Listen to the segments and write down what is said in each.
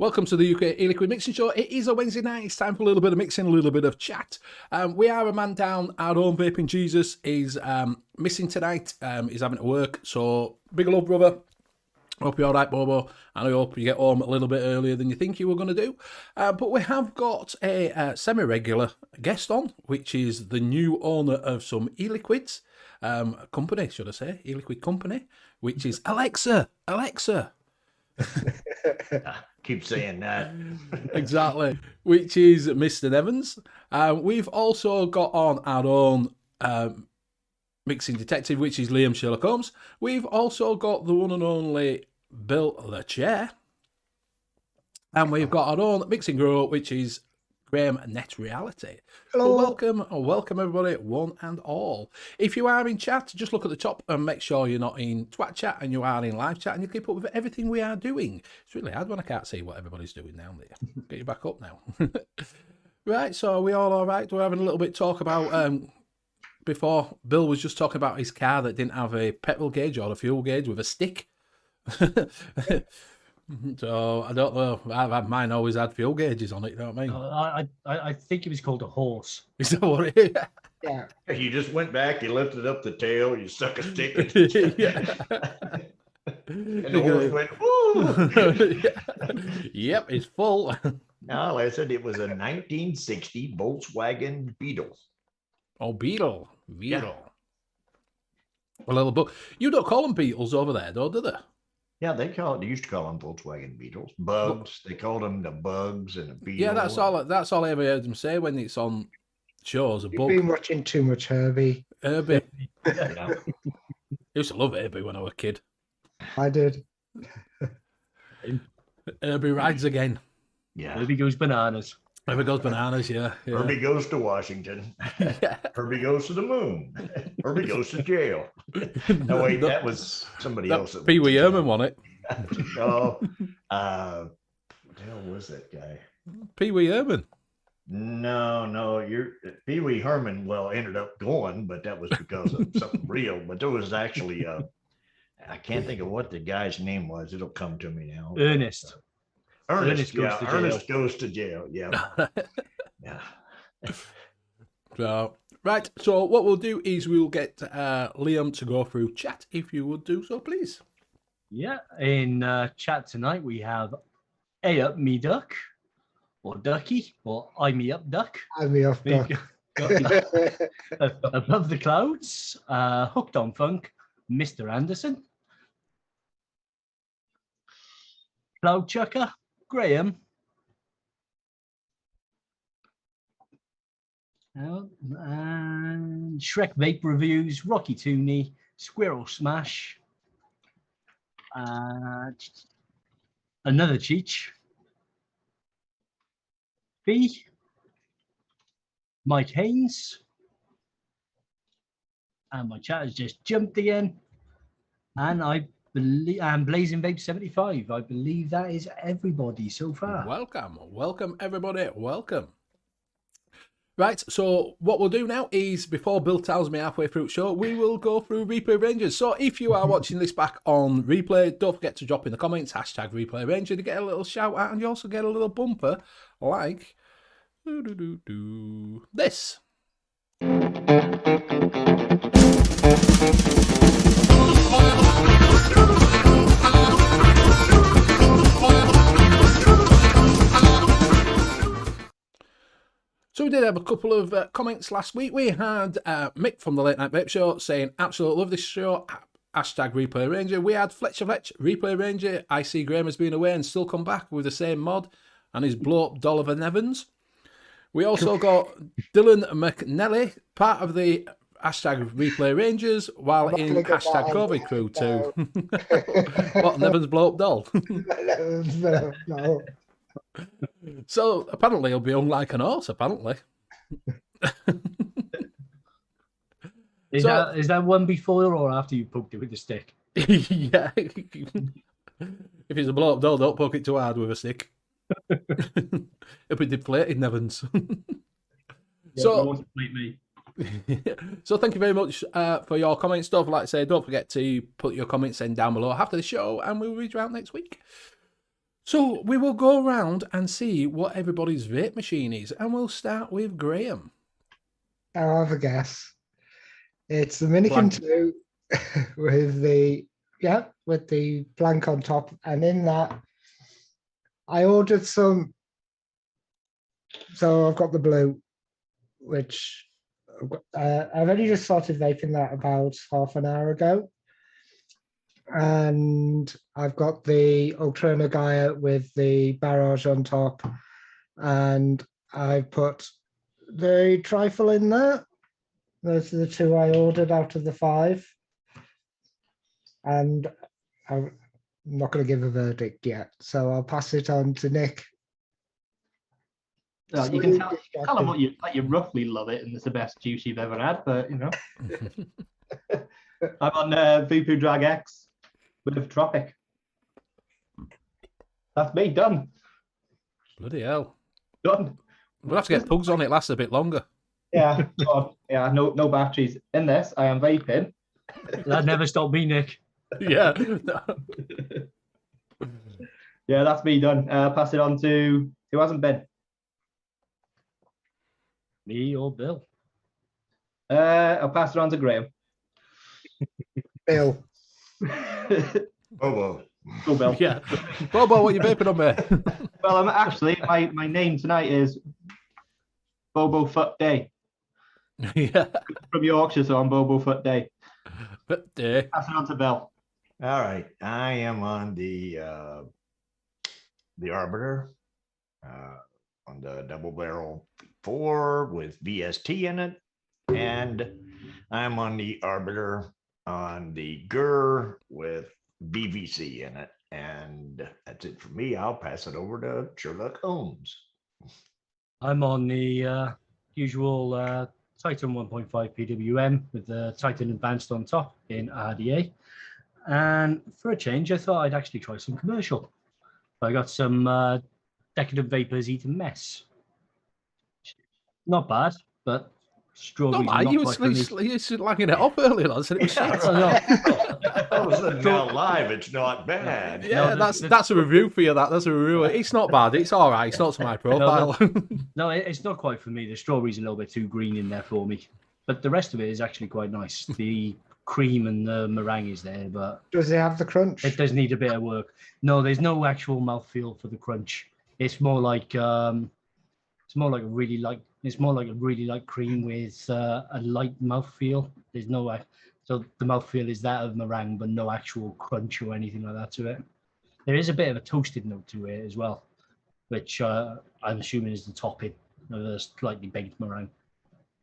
Welcome to the U.K.E-Liquid Mixing Show. It is a Wednesday night. It's time for a little bit of mixing, a little bit of chat. We are a man down. Our own vaping Jesus is missing tonight. He's having to work. So, big love, brother. Hope you're all right, Bobo. And I hope you get home a little bit earlier than you think you were going to do. But we have got a semi-regular guest on, which is the new owner of some e-liquids. Company, should I say. E-liquid company, which is Alexa. Keep saying that. Exactly. Which is Mr. Evans. We've also got on our own mixing detective, which is Liam Sherlock Holmes. We've also got the one and only Bill the Chair. And we've got our own mixing guru, which is Graham Net Reality. Hello. Well, welcome everybody, one and all. If you are in chat, just look at the top and make sure you're not in twat chat and you are in live chat and you keep up with everything we are doing. It's really hard when I can't see what everybody's doing now. Get you back up now. Right, so are we all right? We're having a little bit talk about, before Bill was just talking about his car that didn't have a petrol gauge or a fuel gauge with a stick. So I don't know. I've had mine always had fuel gauges on it. You know what I mean? I think it was called a horse. Is that what it is? Yeah. You just went back, you lifted up the tail, you stuck a stick in Yeah. and the horse went, woo! Yep, it's full. No, I said it was a 1960 Volkswagen Beetle. Oh, Beetle. Yeah. A little book. You don't call them Beetles over there, though, do they? Yeah, they used to call them Volkswagen Beetles. Bugs. They called them the bugs and the beetle. Yeah, that's all I ever heard them say when it's on shows. You've been watching too much Herbie. Herbie. I used to love Herbie when I was a kid. I did. Herbie rides again. Yeah. Herbie goes bananas. Herbie goes bananas, yeah. Herbie goes to Washington. Yeah. Herbie goes to the moon. Herbie goes to jail. No, wait, that was somebody else. Pee Wee Herman won it. Oh, what the hell was that guy? Pee Wee Herman. No, Pee Wee Herman. Well, ended up going, but that was because of something real. But there was actually, I can't think of what the guy's name was. It'll come to me now. Ernest. Ernest goes to jail. Yeah. Yeah. So, right. So what we'll do is we'll get Liam to go through chat, if you would do so, please. Yeah. In chat tonight, we have A Up Me Duck, or Ducky, or I Me Up Duck. I Me Up Duck. Above the Clouds, Hooked on Funk, Mr. Anderson, Cloud Chucker, Graham, and Shrek Vape Reviews, Rocky Tooney, Squirrel Smash, another Cheech, B, Mike Haynes, and my chat has just jumped again, and I believe, and Blazing Vape 75. I believe that is everybody so far. Welcome everybody, welcome. Right, so what we'll do now is, before Bill tells me halfway through the show, we will go through Replay Rangers. So if you are watching this back on replay, don't forget to drop in the comments, hashtag Replay Ranger, to get a little shout out, and you also get a little bumper like this. So we did have a couple of comments last week. We had Mick from the Late Night Vape Show saying, absolutely love this show, hashtag Replay Ranger. We had Fletcher Fletch, Replay Ranger. I see Graham has been away and still come back with the same mod and his blow up Dolliver Nevins. We also got Dylan McNelly, part of the hashtag Replay Rangers, while in hashtag COVID Crew too. What, Nevins blow up doll? So apparently he'll be hung like an horse, apparently. Is that one before or after you poked it with the stick? Yeah. If it's a blow up doll, don't poke it too hard with a stick. It'll be deflated, Nevins. So thank you very much for your comments, stuff. Like I say, don't forget to put your comments in down below after the show, and we'll read you out next week. So we will go around and see what everybody's vape machine is, and we'll start with Graham. I'll have a guess. It's the Minikin Blank. 2 with the blank on top, and in that I ordered some. So I've got the blue, which I've only just started vaping that about half an hour ago. And I've got the Ultrana Gaia with the barrage on top, and I put the trifle in there. Those are the two I ordered out of the 5. And I'm not going to give a verdict yet, so I'll pass it on to Nick. You can tell them what you roughly love it, and it's the best juice you've ever had. But you know, I'm on Vupu Drag X with Tropic. That's me done. Bloody hell. Done. We'll have to get pugs on it, lasts a bit longer. Yeah. Yeah. No batteries in this. I am vaping. That never stopped me, Nick. Yeah. Yeah, that's me done. Pass it on to who hasn't been. Me or Bill? I'll pass it on to Graham. Bill. Bobo. Go, Bill. Yeah. Bobo, what are you vaping on, mate? Well, I'm actually my name tonight is Bobo Foot Day Yeah. from Yorkshire, so I'm Bobo Foot Day. But, Pass it on to Bill. All right, I am on the Arbiter, on the double barrel 4 with VST in it, and I'm on the Arbiter on the GUR with BVC in it, and that's it for me. I'll pass it over to Sherlock Holmes. I'm on the usual Titan 1.5 PWM with the Titan Advanced on top in RDA. And for a change, I thought I'd actually try some commercial. I got some Decadent Vapors Eat a Mess. Not bad, but strawberries. no, you were slagging it off earlier. I said it was shit. All of a sudden now live, it's not bad. Yeah, No, that's a review for you. That's a review. It's not bad. It's all right. It's not to my profile. No, it's not quite for me. The strawberry's a little bit too green in there for me. But the rest of it is actually quite nice. The cream and the meringue is there, but Does it have the crunch? it does need a bit of work. No, there's no actual mouthfeel for the crunch. It's more like a really light cream with a light mouthfeel. There's no so the mouthfeel is that of meringue, but no actual crunch or anything like that to it. There is a bit of a toasted note to it as well, which I'm assuming is the topping of a slightly baked meringue.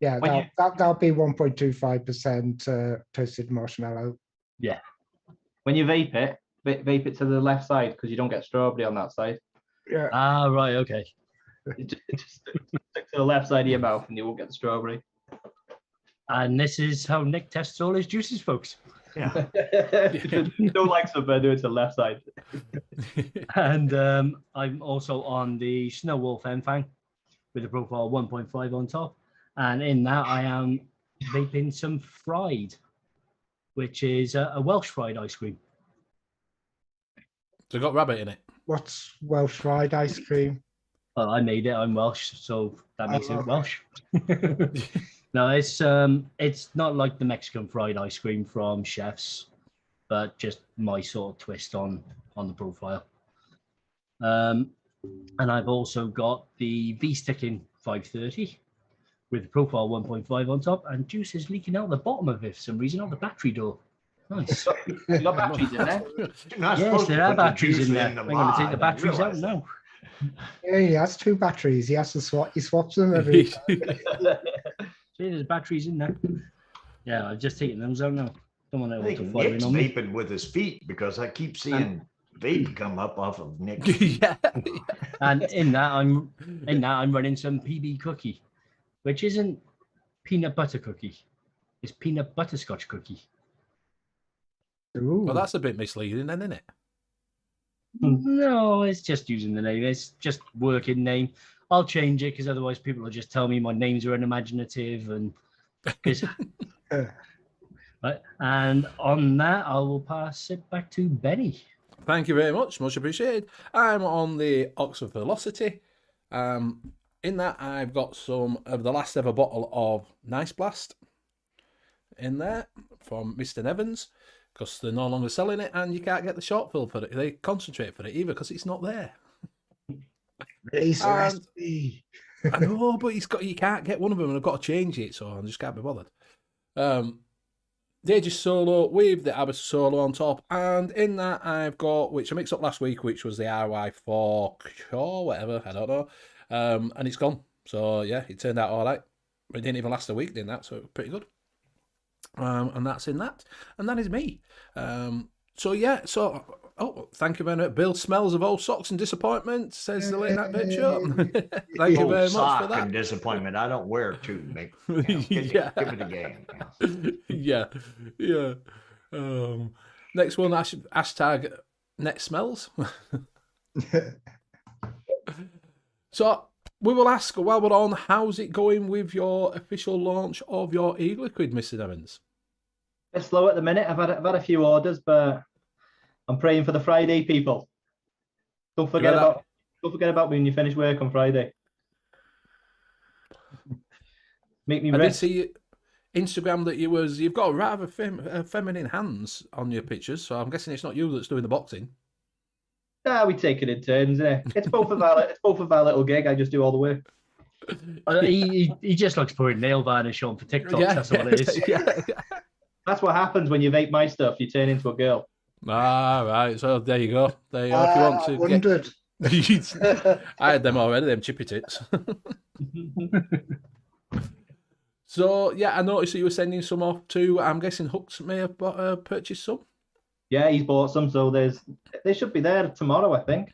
Yeah, that'll be 1.25% toasted marshmallow. Yeah. When you vape it to the left side because you don't get strawberry on that side. Yeah. Ah, right, okay. Just stick to the left side of your mouth and you won't get the strawberry. And this is how Nick tests all his juices, folks. Yeah. Don't like something, do it to the left side. And I'm also on the Snow Wolf Enfang with a profile 1.5 on top. And in that, I am vaping some fried, which is a Welsh fried ice cream. So it got rabbit in it. What's Welsh fried ice cream? Well, I made it. I'm Welsh, so that makes it Welsh. No, it's not like the Mexican fried ice cream from Chef's, but just my sort of twist on the profile. And I've also got the V-Sticking 530 with profile 1.5 on top, and juice is leaking out the bottom of it for some reason out the battery door. Nice. You got batteries in there? Yes, there are batteries in there. I'm going to take the batteries out now. Yeah, he has 2 batteries. He has to swap. He swaps them every. See, there's batteries in there. Yeah, I've just taken those out now. Don't want I to think fire Nick's in on me. vaping with his feet because I keep seeing vape come up off of Nick. Yeah. And in that, I'm running some PB cookie, which isn't peanut butter cookie. It's peanut butterscotch cookie. Ooh. Well, that's a bit misleading, then, isn't it? No, it's just using the name. It's just working name. I'll change it because otherwise people will just tell me my names are unimaginative and. Right, and on that, I will pass it back to Benny. Thank you very much. Much appreciated. I'm on the Oxford Velocity. In that, I've got some of the last ever bottle of Nice Blast in there from Mr. Nevins, because they're no longer selling it and you can't get the short fill for it. They concentrate for it either because it's not there. Release the And- recipe. I know, but you can't get one of them and I've got to change it, so I just can't be bothered. They just solo with the Abbas solo on top, and in that I've got, which I mixed up last week, which was the RY4 or whatever, I don't know, and it's gone. So yeah, it turned out all right. It didn't even last a week, didn't that? So pretty good. And that's in that, and that is me. So yeah, thank you very much. Bill smells of old socks and disappointment, says the late night bitch show. Thank you Old very much sock for that. and disappointment. I don't wear it too, Mick. Yeah. Give it a game. Yeah. Next one, hashtag net smells. So we will ask while we're on, how's it going with your official launch of your E-Liquid, Mr. Evans? It's slow at the minute. I've had a few orders, but I'm praying for the Friday people. Don't forget about me when you finish work on Friday. Make me I did rest. see Instagram that you've got rather feminine hands on your pictures, so I'm guessing it's not you that's doing the boxing. We take it in turns. It's both of our little gig. I just do all the work. He just likes putting nail varnish on for TikTok. That's what it is. Yeah. That's what happens when you vape my stuff. You turn into a girl. Ah, right. So there you go. There you go. If you want to I wondered. I had them already, them chippy tits. So, yeah, I noticed that you were sending some off to, I'm guessing Hooks may have purchased some. Yeah, he's bought some, so they should be there tomorrow, I think.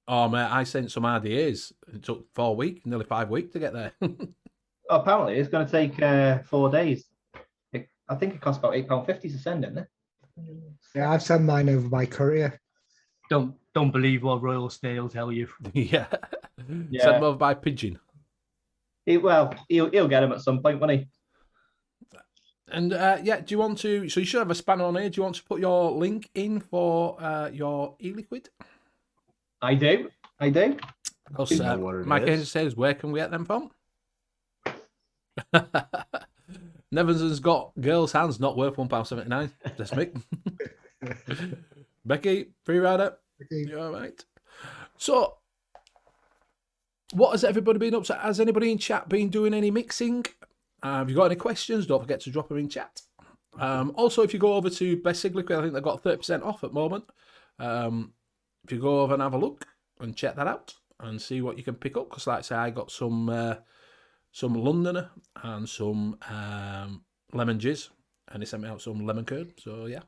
Oh, mate, I sent some RDAs. It took 4 weeks, nearly 5 weeks to get there. Apparently, it's going to take 4 days. I think it costs about £8.50 to send, isn't it? Yeah, I've sent mine over by courier. Don't believe what Royal Snail tell you. Yeah. Yeah. Sent them over by pigeon. He'll get him at some point, won't he? And do you want to? So you should have a spanner on here. Do you want to put your link in for your E-Liquid? I do. Because You know what it Mike is. says, where can we get them from? Nevins got girls' hands not worth £1.79. That's Mick. Becky, free rider. You all right? So, what has everybody been up to? Has anybody in chat been doing any mixing? Have you got any questions? Don't forget to drop them in chat. Also, if you go over to Best Liquid, I think they've got 30% off at the moment. If you go over and have a look and check that out and see what you can pick up, because like I say, I got some Londoner and some lemon jizz, and he sent me out some lemon curd. So yeah,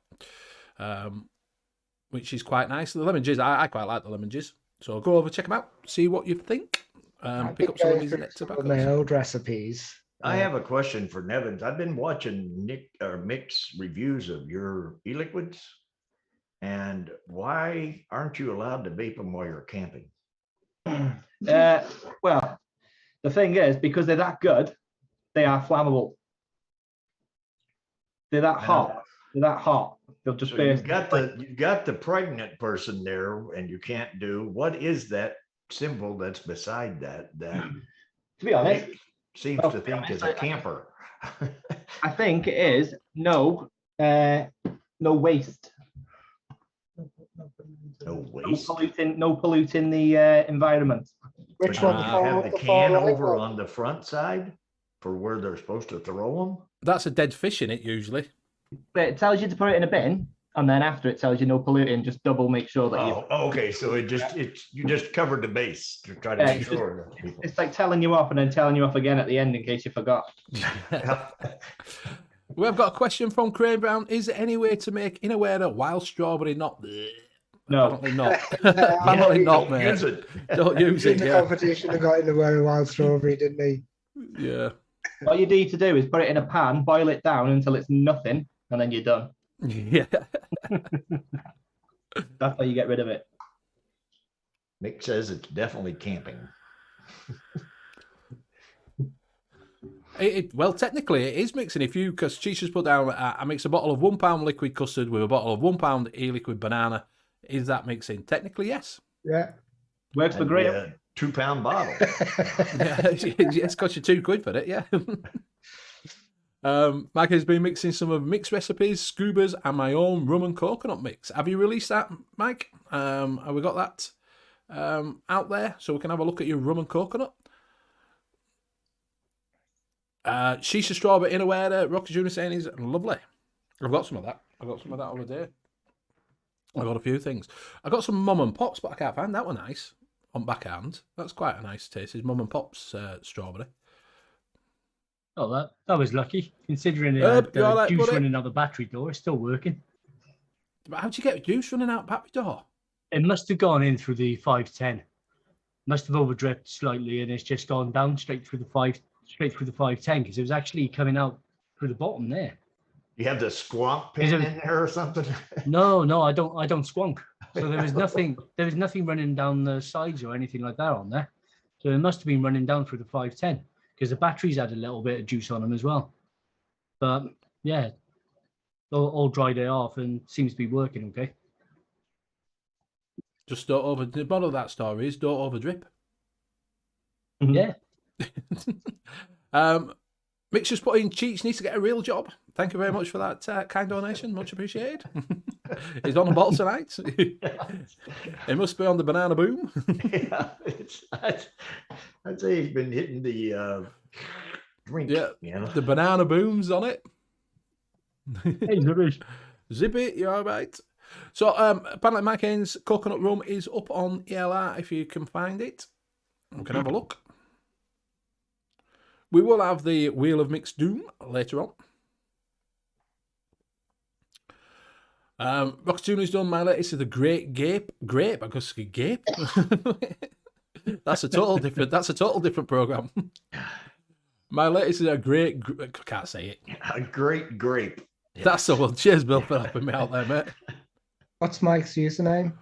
which is quite nice. The lemon jizz, I quite like the lemon jizz. So go over, check them out, see what you think. Pick up some of these net Some of my tobaccos. old recipes. I have a question for Nevins. I've been watching Mick's reviews of your e-liquids, and why aren't you allowed to vape them while you're camping? Well, the thing is, because they're that good, they are flammable. They're that hot. They're that hot. They'll just So burst. you've got the pregnant person there, and you can't do. What is that symbol that's beside that? That To be honest, Mick seems to think is a camper. I think it is no waste. No waste. No polluting the environment. Which But one? do The you far have right, the the can far right over one? on the front side for where they're supposed to throw them? That's a dead fish in it usually. But it tells you to put it in a bin, and then after it tells you no polluting. Just double make sure that you. Oh, okay. So you just covered the base to try to Yeah, make it's just- sure. that people- It's like telling you off and then telling you off again at the end in case you forgot. We've got a question from Crane Brown. Is there any way to make innerwear a wild strawberry not? No. Apparently not. Apparently not, Don't mate. use it. Don't use In it, the yeah. competition, I got in the wearing wild strawberry, didn't he? Yeah. What you need to do is put it in a pan, boil it down until it's nothing, and then you're done. Yeah. That's how you get rid of it. Mick says it's definitely camping. Well, technically, it is mixing. Because Cheech has put down, I mix a bottle of £1 liquid custard with a bottle of £1 E-liquid banana Is that mixing? Technically, yes. Yeah. Works for And great. a 2-pound bottle. Yeah, it's cost you £2 for it, yeah. Mike has been mixing some of mixed recipes, Scuba's, and my own rum and coconut mix. Have you released that, Mike? Have we got that out there so we can have a look at your rum and coconut? Shisha strawberry innerwear, Rocky Junior saying is lovely. I've got some of that. I've got some of that over there. I've got a few things. I got some Mum and Pops, but I can't find that one nice on backhand. That's quite a nice taste. It's Mum and Pops strawberry. Oh, that was lucky, considering Herb, you all the right, juice buddy? running out the battery door. It's still working. But how'd you get juice running out back door? It must have gone in through the 510. Must have overdripped slightly, and it's just gone down straight through the 510 because it was actually coming out through the bottom there. You have the squawk pin in there or something? No, I don't squonk. So there was nothing running down the sides or anything like that on there. So it must have been running down through the 510 because the batteries had a little bit of juice on them as well. But yeah, all dried it off and seems to be working okay. Just don't over. The model of that story is don't over drip. Yeah. Mixers put in Cheats needs to get a real job. Thank you very much for that kind donation. Much appreciated. He's on the bottle tonight. It must be on the banana boom. Yeah, I'd say he's been hitting the drink. Yeah, You know? the banana boom's on it. Hey, Zurich. Zip it, you're all right. So, apparently Mike Haynes' coconut rum is up on ELR if you can find it. We can have a look. We will have the Wheel of Mixed Doom later on. Rockatoon done my latest is the Great Grape. I guess Gape. That's a total different program. My latest is a great. I can't say it. A great grape. That's the one. Cheers, Bill, for helping me out there, mate. What's Mike's username?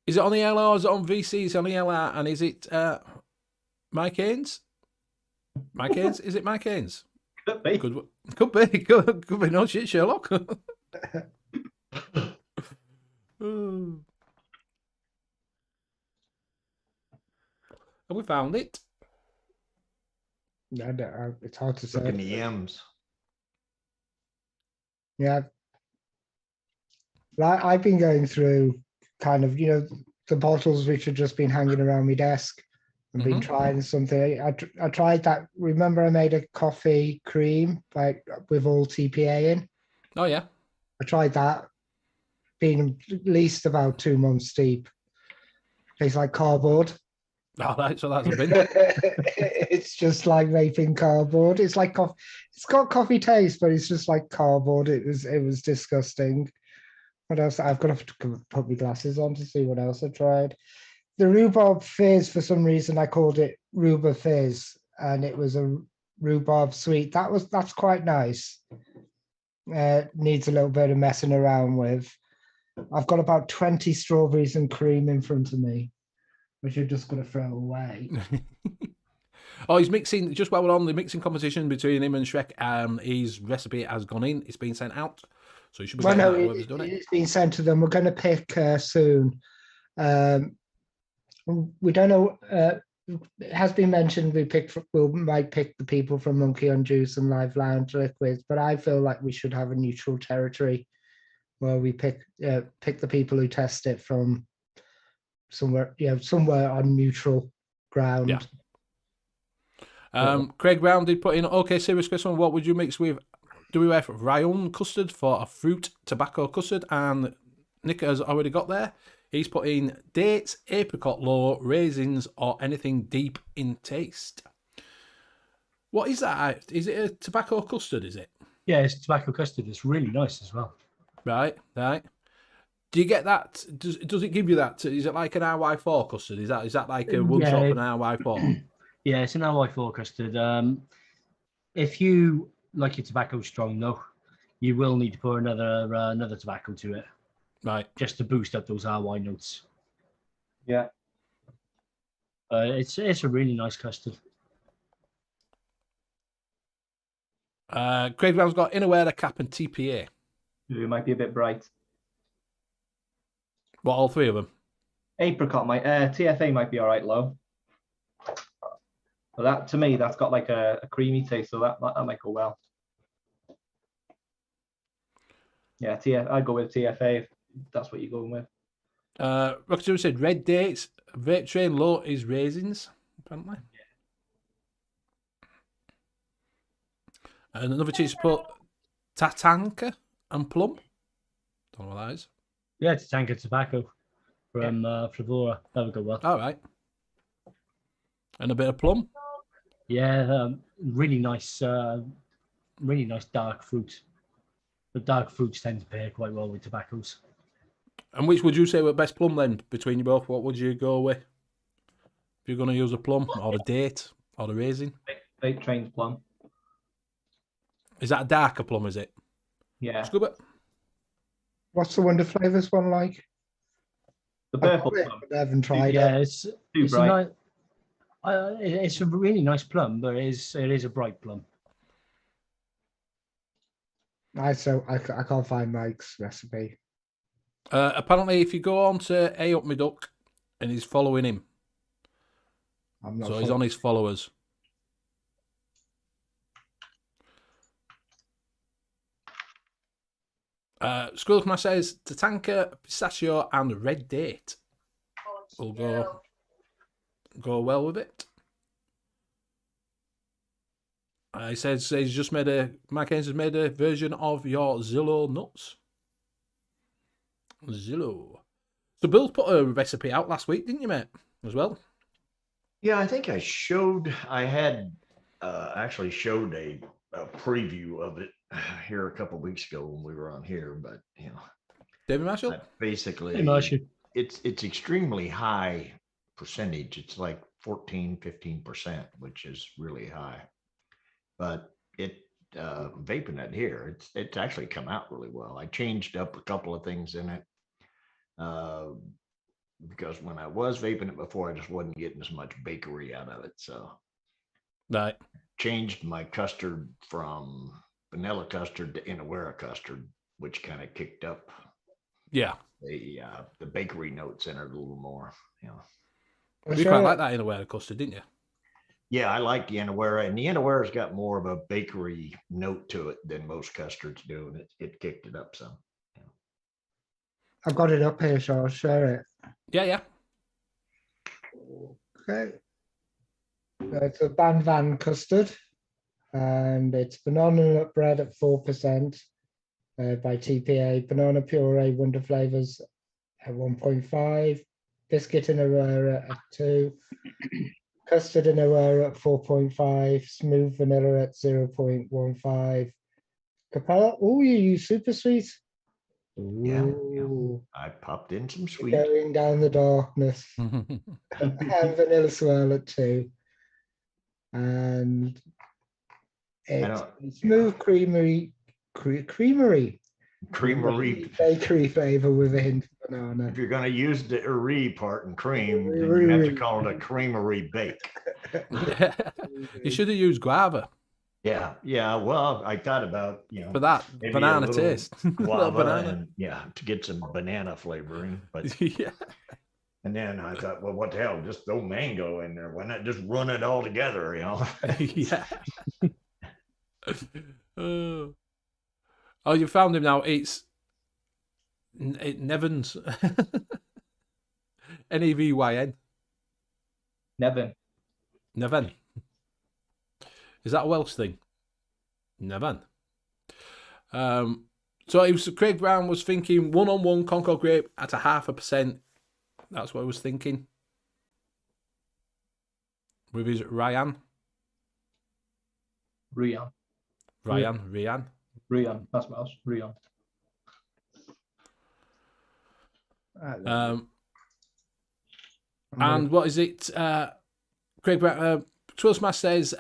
Is it on the LR or is it on VC? It's on the LR, and is it Mike Haynes? Mike Haynes? Is it Mike Haynes? Could be. Could be. Could be. No shit, Sherlock. Have we found it? It's hard to Look in say. the M's. Yeah. I've been going through kind of, the bottles which have just been hanging around my desk and been trying something. I tried that. Remember I made a coffee cream with all TPA in? Oh, yeah. I tried that. Been at least about 2 months deep. Tastes like cardboard. All right, so that's a bin. It's just like vaping cardboard. It's like coffee. It's got coffee taste, but it's just like cardboard. It was disgusting. What else? I've got to put my glasses on to see what else I tried. The rhubarb fizz, for some reason, I called it rhubarb fizz, and it was a rhubarb sweet. That's quite nice. Needs a little bit of messing around with. I've got about 20 strawberries and cream in front of me, which you're just going to throw away. Oh, he's mixing, just while we're on the mixing competition between him and Shrek, his recipe has gone in. It's been sent out. So you should be getting that whoever's done it. It's been sent to them. We're going to pick soon. We don't know. It has been mentioned we might pick the people from Monkey on Juice and Live Lounge Liquids, but I feel like we should have a neutral territory where we pick the people who test it from somewhere on neutral ground. Yeah. Craig Brown did put in, okay, serious question, what would you mix with WF Ryan custard for a fruit tobacco custard? And Nick has already got there. He's put in dates, apricot low, raisins, or anything deep in taste. What is that? Is it a tobacco custard, is it? Yeah, it's tobacco custard. It's really nice as well. Right. Do you get that? Does it give you that? Is it like an RY4 custard? Is that like a one shot an RY4? Yeah, it's an RY4 custard. If you like your tobacco strong, though, you will need to put another tobacco to it. Right. Just to boost up those RY notes. Yeah. It's a really nice custard. Craig Brown's got innerwear, a cap, and TPA. It might be a bit bright. What, all three of them? Apricot might, TFA might be all right low. But that, to me, that's got like a creamy taste, so that might go well. Yeah, I'd go with TFA if that's what you're going with. Rocket said red dates, vape train low is raisins, apparently. And another cheese put Tatanka and plum. Don't know what that is. Yeah, it's a tank of tobacco from Flavora. That would go well. All right. And a bit of plum. Yeah, really nice dark fruit. The dark fruits tend to pair quite well with tobaccos. And which would you say were best plum then between you both? What would you go with? If you're going to use a plum or a date or a raisin? Vape Train's plum. Is that a darker plum, is it? Yeah. Scuba? What's the Wonder Flavors one like? The I've purple got it, plum. but I haven't tried Yeah, it. it's Too a bright. it's a really nice plum, but it is a bright plum. I can't find Mike's recipe. Apparently, if you go on to A Up Me Duck and he's following him, I'm not so he's on his followers. Squirrelman says Tatanka, pistachio, and red date will go well with it. He says he's just made Mike Haynes has made a version of your Zillow nuts. Zillow. So Bill put a recipe out last week, didn't you, mate? As well. Yeah, I think I had actually showed a preview of it here a couple of weeks ago when we were on here, but David Marshall? basically Hey, Marshall. it's extremely high percentage. It's like 14-15%, which is really high. But vaping it here, it's actually come out really well. I changed up a couple of things in it. Because when I was vaping it before, I just wasn't getting as much bakery out of it. So Right. changed my custard from vanilla custard to Inawera custard, which kind of kicked up Yeah. the bakery notes in it a little more. You quite like that in a way, custard, didn't you? Yeah, I like the Inawera, and the Inawera's got more of a bakery note to it than most custards do, and it kicked it up some. I've got it up here, so I'll share it. Yeah. Okay. It's a Ban Van custard, and it's banana nut bread at 4% by TPA, banana puree Wonder Flavors at 1.5, biscuit in Aurora at 2, custard in Aurora at 4.5, smooth vanilla at 0.15. Capella, oh, you use super sweet. Yeah. Ooh, I popped in some sweet. going down the darkness. And vanilla swirl at 2. And it's smooth creamery bakery flavor with a hint of banana. If you're going to use the part in cream, then you have to call it a creamery bake. You should have used guava Yeah. Well, I thought about for that maybe banana a little taste. guava banana. and to get some banana flavoring. But Yeah. and then I thought, well, what the hell? Just throw mango in there. Why not just run it all together? Yeah. Oh, you found him now. It's Nevins. Nevyn. Nevin. Nevin. Is that a Welsh thing? Nevin. So it was Craig Brown was thinking 1-on-1 Concord grape at a 0.5%. That's what I was thinking. With his Ryan. Rian. That's what else. Rian. And what is it? Craig Brown, Twillsmash says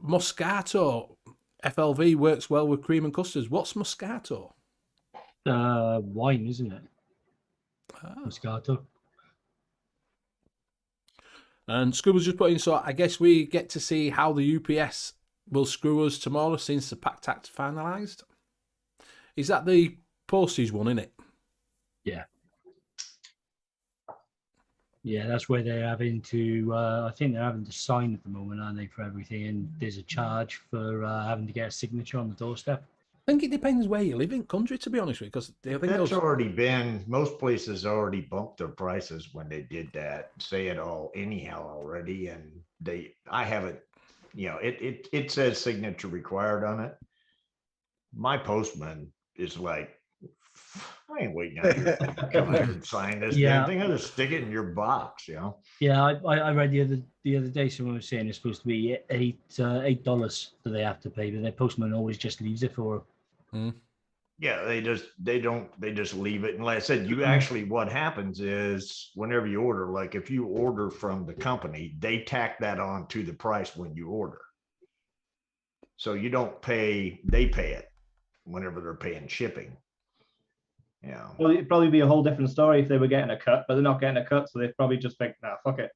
Moscato FLV works well with cream and custards. What's Moscato? Wine, isn't it? Moscato. And Scuba's just putting, so I guess we get to see how the UPS will screw us tomorrow since the pack tax finalised. Is that the postage one, isn't it? Yeah. Yeah, that's where they're having to. I think they're having to sign at the moment, aren't they, for everything? And there's a charge for having to get a signature on the doorstep. I think it depends where you live in country, to be honest with you, because I think That's those. already been, most places already bumped their prices when they did that, say it all anyhow already. And I haven't, it says signature required on it. My postman is like, I ain't waiting on you to come here and sign this damn thing. I'll just stick it in your box, Yeah, I read the other day someone was saying it's supposed to be $8 that they have to pay, but their postman always just leaves it for them. Yeah, they just leave it. And like I said, you actually, what happens is whenever you order, like if you order from the company, they tack that on to the price when you order. So you don't pay, they pay it whenever they're paying shipping. Yeah. Well, it'd probably be a whole different story if they were getting a cut, but they're not getting a cut, so they'd probably just think, nah, fuck it.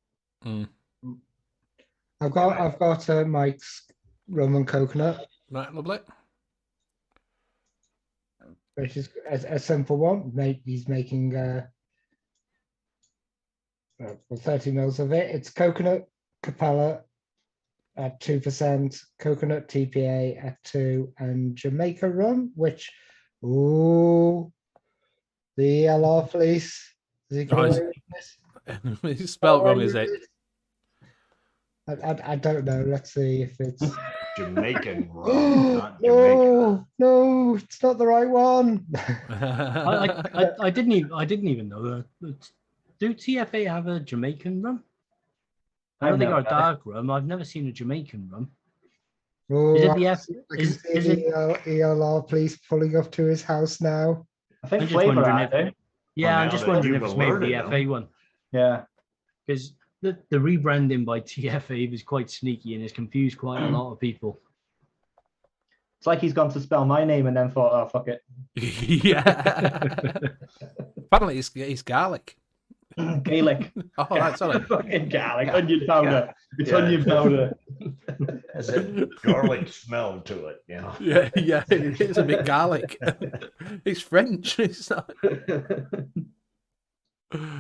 I've got Mike's rum and coconut, Right, lovely. which is a simple one. He's making 30 mils of it. It's coconut Capella at 2%, coconut TPA at 2%, and Jamaica rum, which, ooh, the ELR police. Is he Oh, going it's spelled wrong, is it? I don't know. Let's see if it's Jamaican rum, not Jamaican. No, it's not the right one. I didn't even know that. Do TFA have a Jamaican rum? I don't think never our dark rum. I've never seen a Jamaican rum. Oh, Is it I the F? can see the ELR police pulling up to his house now. I think I'm just flavor wondering out there. Yeah, Well, I'm now just that wondering if you've it's maybe the alerted them. FA one, Yeah. because the rebranding by TFA was quite sneaky and has confused quite a lot of people. It's like he's gone to spell my name and then thought, oh, fuck it. Yeah. Apparently, it's garlic. Gaelic. Oh, right, sorry. Fucking garlic. Onion powder. It's Yeah. onion powder. Has a garlic smell to it, Yeah, it's a bit garlic. It's French. It's not.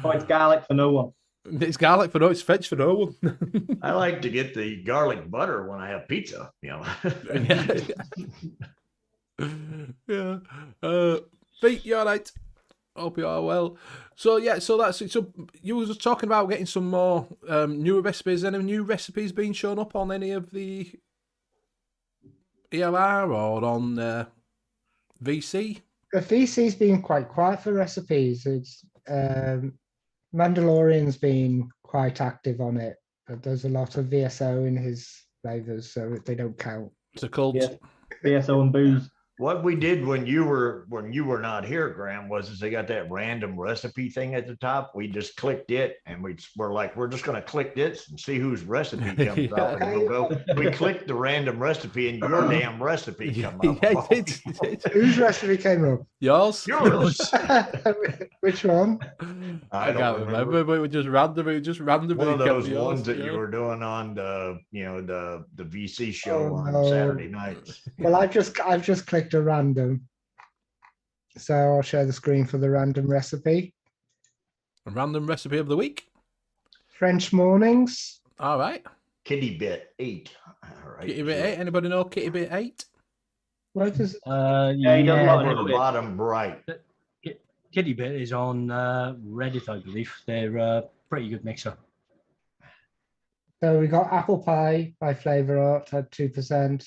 Oh, it's garlic for no one. It's garlic for no. It's French for no one. I like to get the garlic butter when I have pizza, Yeah. Pete, you all right? Hope you are well. So yeah, so that's it. So you were just talking about getting some more newer recipes. Any new recipes being shown up on any of the ELR or on VC? The VC's been quite quiet for recipes. It's Mandalorian's been quite active on it, but there's a lot of VSO in his flavors, so they don't count. It's a cult. Yeah. VSO and booze. What we did when you were not here, Graham, was they got that random recipe thing at the top. We just clicked it, and we're like, we're just going to click this and see whose recipe comes up, and we'll go. We clicked the random recipe, and your damn recipe come up. Yeah, it. Whose recipe came up? Yours. Which one? I can't remember, but it was just randomly. One of those yours, ones that yeah. you were doing on the the VC show on Saturday nights. Well, I've just clicked a random, so I'll share the screen for the random recipe. A random recipe of the week. French mornings. All right. Kitty Bit 8. All right. Kitty Bit 8. Anybody know Kitty Bit 8? What is? Yeah, he does a lot Over of the bottom right. Kitty Bit is on Reddit, I believe. They're a pretty good mixer. So we got apple pie by Flavor Art at 2%,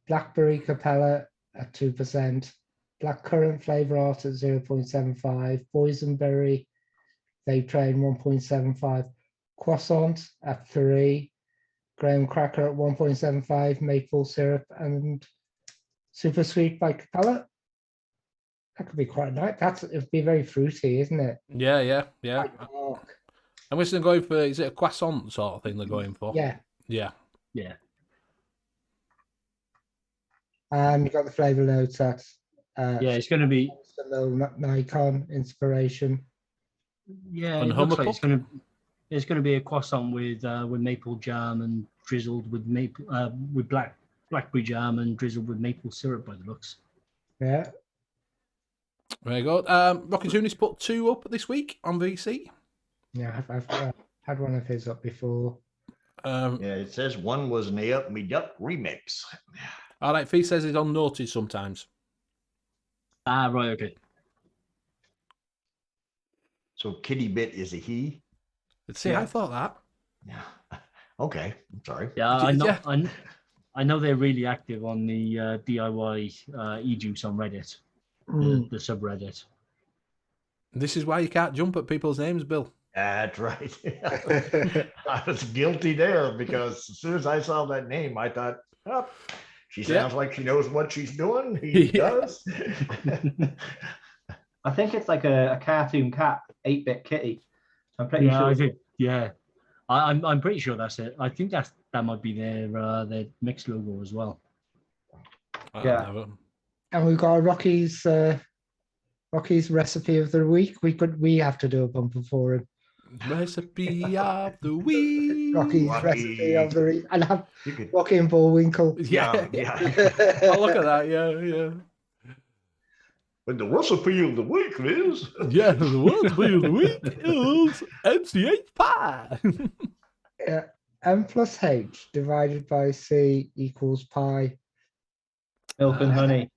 blackberry Capella at 2%, blackcurrant Flavor Art at 0.75, boysenberry Vape Train 1.75, croissant at 3, graham cracker at 1.75, maple syrup and super sweet by Capella. That could be quite nice. It'd be very fruity, isn't it? Yeah. Quite dark. And we're still going for, is it a croissant sort of thing they're going for? Yeah. Yeah. And you got the flavor notes at It's going to be. a little Nikon inspiration. Yeah, And it looks like Hummer it's going to be a croissant with maple jam and drizzled with maple with blackberry jam and drizzled with maple syrup by the looks. Yeah. Very good. Rocky Toonies put 2 up this week on VC. Yeah, had one of his up before. Yeah, it says one was an Up Me Duck remix. All right, Fee says he's on notice sometimes. Ah, right, okay. So Kitty Bit is a he. See, I thought that. Yeah. Okay. I'm sorry. Yeah, I know. Yeah. I know they're really active on the DIY e-juice on Reddit, Mm. the subreddit. This is why you can't jump at people's names, Bill. That's right. I was guilty there because as soon as I saw that name, I thought, oh, she sounds like she knows what she's doing. He does. I think it's like a cartoon cat, 8-bit kitty. I'm pretty sure. I think, I'm pretty sure that's it. I think that might be their mix logo as well. Yeah. And we've got Rocky's recipe of the week. We have to do a bumper for him. Recipe of the week. Rocky's recipe of the week. And have Rocky and Bullwinkle. Yeah. Oh, look at that. Yeah. And the recipe of the week is. Yeah, the recipe of the week is MCH pie. Yeah. M plus H divided by C equals pi. Milk and honey.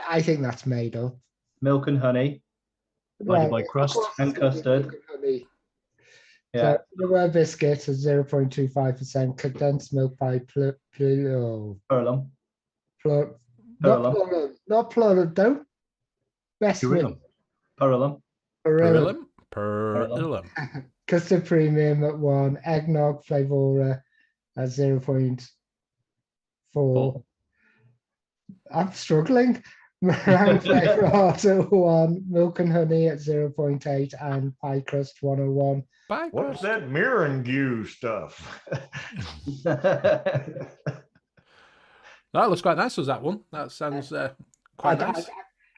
I think that's made up. Milk and honey. Divided by crust and custard. Milk and honey. Yeah. So sugar biscuit is 0.25%, condensed milk by Pearlum. not plum, don't mess with Pearlum. Pearlum. Custard premium at 1, eggnog flavora at 0.4. I'm struggling. Meringue flavor at 1, milk and honey at 0.8, and pie crust 101. What's that Mirangue stuff? That looks quite nice, was that one? That sounds quite nice.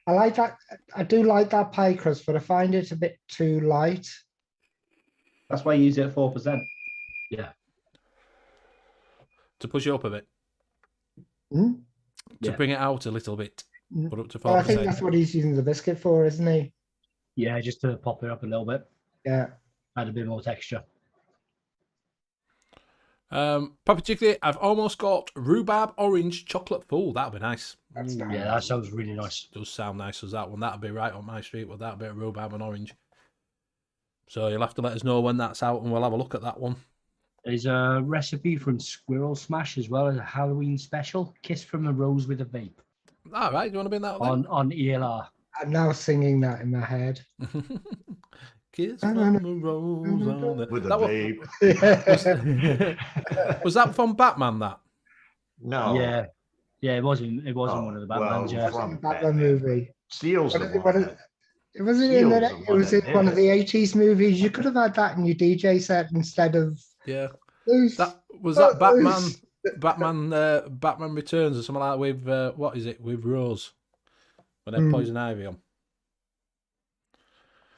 I like that. I do like that pie crust, but I find it a bit too light. That's why you use it at 4%. Yeah. To push it up a bit. Hmm? To bring it out a little bit. Put up to 4%. Well, I think that's what he's using the biscuit for, isn't he? Yeah, just to pop it up a little bit. Yeah. Add a bit more texture. Papa Chickly, I've almost got rhubarb orange chocolate full. That'd be nice. That's nice. Yeah, that sounds really nice. Does sound nice as that one. That'd be right on my street with that bit of rhubarb and orange. So you'll have to let us know when that's out and we'll have a look at that one. There's a recipe from Squirrel Smash as well as a Halloween special. Kiss from a Rose with a Vape. All right, do you want to be in that on ELR? I'm now singing that in my head. Kiss from a rose on the... With a vape. Was that from Batman, that? No. Yeah, it wasn't one of the Batmans. Well, Yeah, Batman movie. Steel's the one. It wasn't in that. It was in one of the 80s movies. You could have had that in your DJ set instead of. Yeah. Loose. That was that Batman. Batman Returns or something like that with what is it with Rose when they had Poison Ivy on.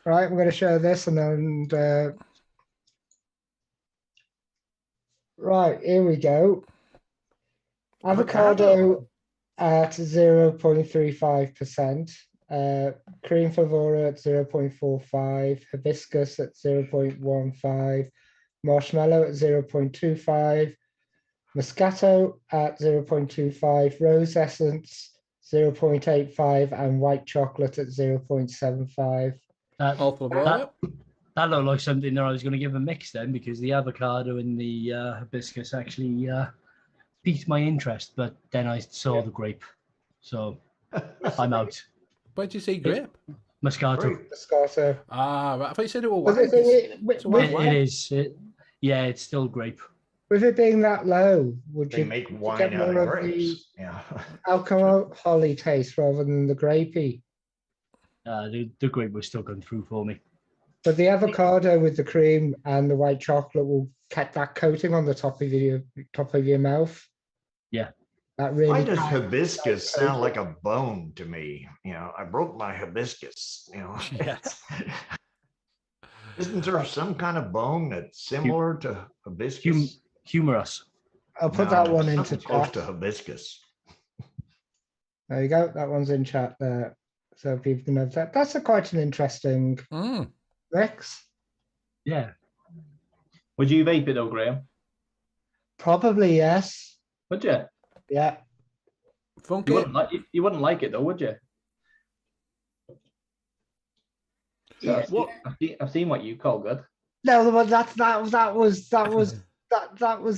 Right, I'm going to show this and then. Right, here we go. Avocado at 0.35%. Cream Favora at 0.45, hibiscus at 0.15, marshmallow at 0.25, Moscato at 0.25, rose essence 0.85, and white chocolate at 0.75. That looked like something that I was going to give a mix then, because the avocado and the hibiscus actually piqued my interest, but then I saw the grape, so I'm out. Where did you see grape? Moscato. Moscato. Ah, right. I thought you said it was It is. It's still grape. With it being that low, would They you make wine get out more of of the grapes. Yeah. alcohol taste rather than the grapey? The grape was still going through for me. But the avocado with the cream and the white chocolate will get that coating on the top of your mouth. Yeah. That really. Why does hibiscus sound like a bone to me? You know, I broke my hibiscus. You know, isn't there some kind of bone that's similar to hibiscus? Humorous. I'll put that one into something close chat. to hibiscus. There you go. That one's in chat there, so people can have that. That's quite an interesting mix. Yeah. Would you vape it though, Graham? Probably yes. Would you? Yeah. Funky. You wouldn't like it though, would you? Yeah. What? I've seen what you call good. No, but that was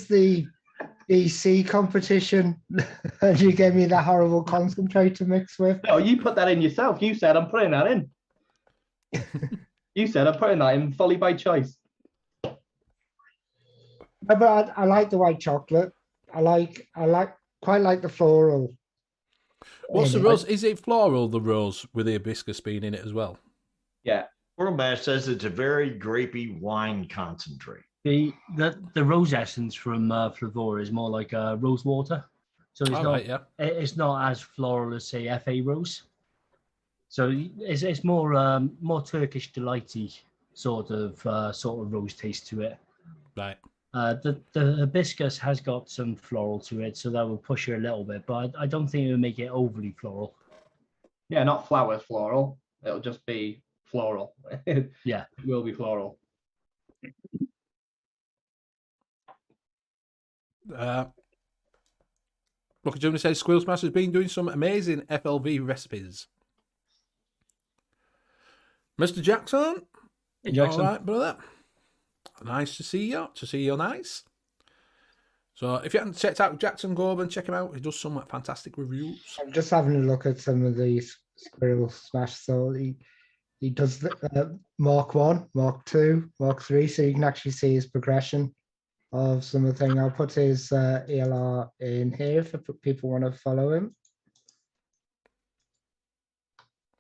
the BC competition, and you gave me that horrible concentrate to mix with. No, you put that in yourself. You said I'm putting that in. You said I'm putting that in fully by choice. No, but I like the white chocolate. I quite like the floral. What's the in it. rose? Is it floral, the rose, with the hibiscus bean in it as well? Yeah. Format says it's a very grapey wine concentrate. The rose essence from Flavora is more like rose water, so it's All not right, yeah. it's not as floral as say FA rose. So it's more more Turkish delighty sort of rose taste to it. Right. The hibiscus has got some floral to it, so that will push it a little bit, but I don't think it will make it overly floral. Yeah, not flowers floral. It'll just be floral. Yeah. It will be floral. Look, Junior says Squirrel Smash has been doing some amazing FLV recipes. Mr. Jackson, Hey, Jackson. all right, brother. Nice to see you. To see you, nice. So, if you haven't checked out Jackson, go over and check him out. He does some fantastic reviews. I'm just having a look at some of these Squirrel Smash. So he does the Mark 1, Mark 2, Mark 3, so you can actually see his progression of some of the thing. I'll put his ELR in here if people want to follow him.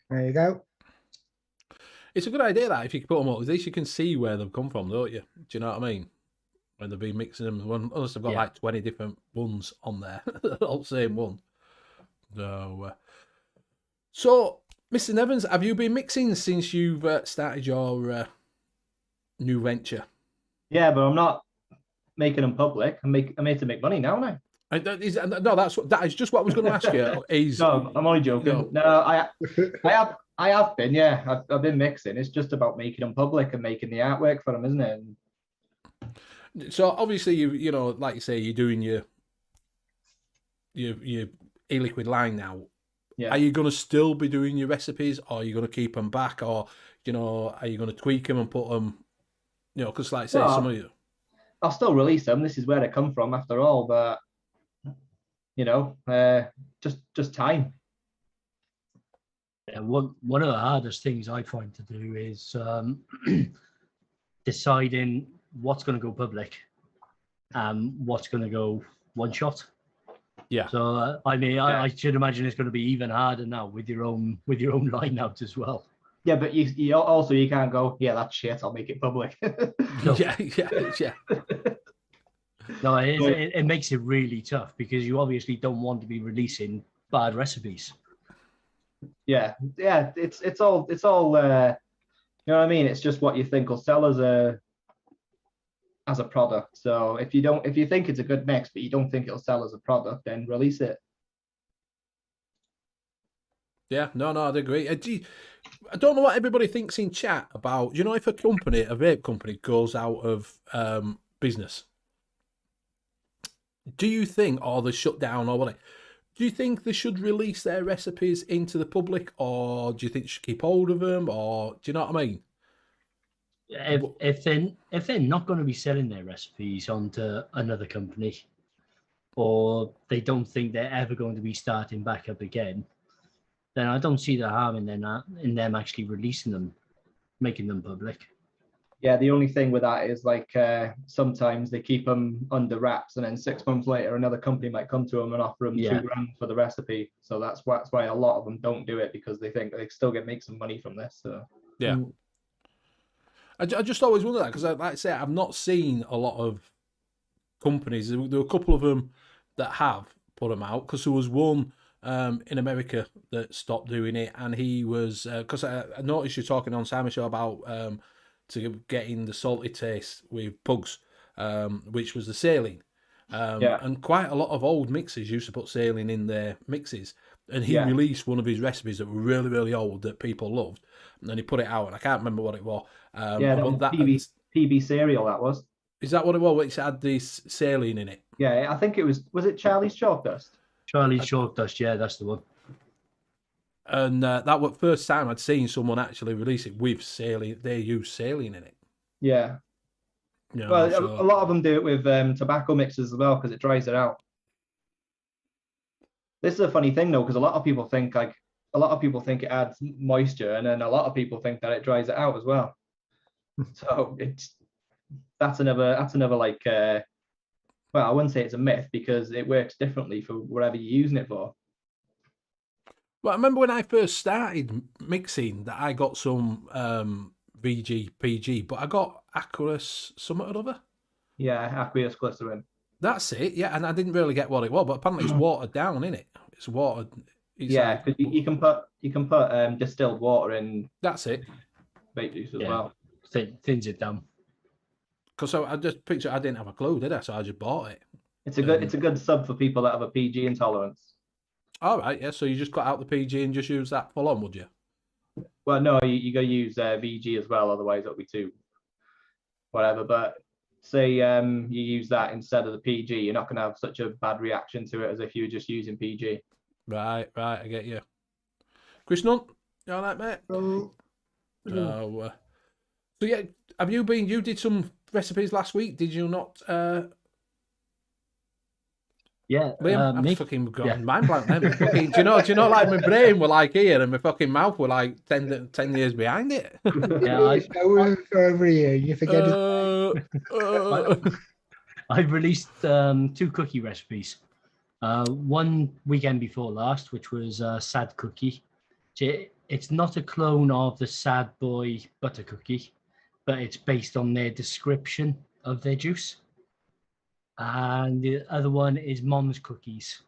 There you go. It's a good idea that if you can put them up, at least you can see where they've come from, don't you? Do you know what I mean? When they've been mixing them, unless they've got like 20 different ones on there, all the same one. So, Mr. Nevins, have you been mixing since you've started your new venture? Yeah, but I'm not making them public. I'm made to make money now, aren't I? That is just what I was going to ask you. No, I'm only joking. No, I have been. Yeah, I've been mixing. It's just about making them public and making the artwork for them, isn't it? So obviously, you know, like you say, you're doing your e-liquid line now. Yeah. Are you going to still be doing your recipes, or are you going to keep them back, or you know, are you going to tweak them and put them, you know, because like I say, some of you. I'll still release them. This is where they come from, after all. But you know, just time. Yeah, one of the hardest things I find to do is deciding what's going to go public and what's going to go one shot. Yeah. So I mean, I should imagine it's going to be even harder now with your own line out as well. Yeah, but you also you can't go. Yeah, that's shit. I'll make it public. No. Yeah. No, it makes it really tough because you obviously don't want to be releasing bad recipes. Yeah, it's all you know what I mean. It's just what you think will sell as a product. So if you think it's a good mix but you don't think it'll sell as a product, then release it. Yeah, no, I'd agree. I don't know what everybody thinks in chat about, you know, if a vape company goes out of business, do you think, or they shut down or whatever, do you think they should release their recipes into the public, or do you think they should keep hold of them, or do you know what I mean? If they're not going to be selling their recipes onto another company, or they don't think they're ever going to be starting back up again, then I don't see the harm in them actually releasing them, making them public. Yeah, the only thing with that is like sometimes they keep them under wraps, and then 6 months later another company might come to them and offer them $2,000 for the recipe. So that's why a lot of them don't do it, because they think they still make some money from this. So yeah, I just always wonder that, because like I say, I've not seen a lot of companies. There were a couple of them that have put them out, because there was one in America that stopped doing it, and he was because I noticed you talking on Simon Show about to getting the salty taste with pugs, which was the saline. And quite a lot of old mixers used to put saline in their mixes, and he released one of his recipes that were really, really old that people loved, and then he put it out, and I can't remember what it was. that was PB cereal, that was. Is that what it was? Which had this saline in it? Yeah, I think it was it Charlie's Chalk Dust? Charlie's Chalk Dust, yeah, that's the one. And that was the first time I'd seen someone actually release it with saline. They use saline in it. Yeah. You know, Well, so- a lot of them do it with tobacco mixers as well because it dries it out. This is a funny thing though, because a lot of people think it adds moisture, and then a lot of people think that it dries it out as well. So that's another like well, I wouldn't say it's a myth because it works differently for whatever you're using it for. Well, I remember when I first started mixing that I got some VG, PG, but I got Aqueous something or other. Yeah, aqueous glycerin. That's it, yeah, and I didn't really get what it was, but apparently it's watered down, isn't it? It's watered. It's Yeah, like- because you can put distilled water in that's it. vape juice as Yeah. well. Thins it down. Because I just picture I didn't have a clue, did I? So I just bought it. It's a good sub for people that have a PG intolerance. All right, yeah. So you just cut out the PG and just use that full on, would you? Well, no, you got to use VG as well, otherwise it'll be too whatever. But say you use that instead of the PG, you're not going to have such a bad reaction to it as if you were just using PG. Right, I get you. Chris Nunt, you all right, mate? So yeah, have you been? You did some recipes last week, did you not? Yeah, Liam, I'm me. fucking got Yeah. mind blank. Then. Fucking, do you know, like my brain were like here, and my fucking mouth were like 10 years behind it. Yeah, For over a year, you forget. I've released 2 cookie recipes. One weekend before last, which was Sad Cookie. It's not a clone of the Sad Boy butter cookie, but it's based on their description of their juice. And the other one is Mom's Cookies,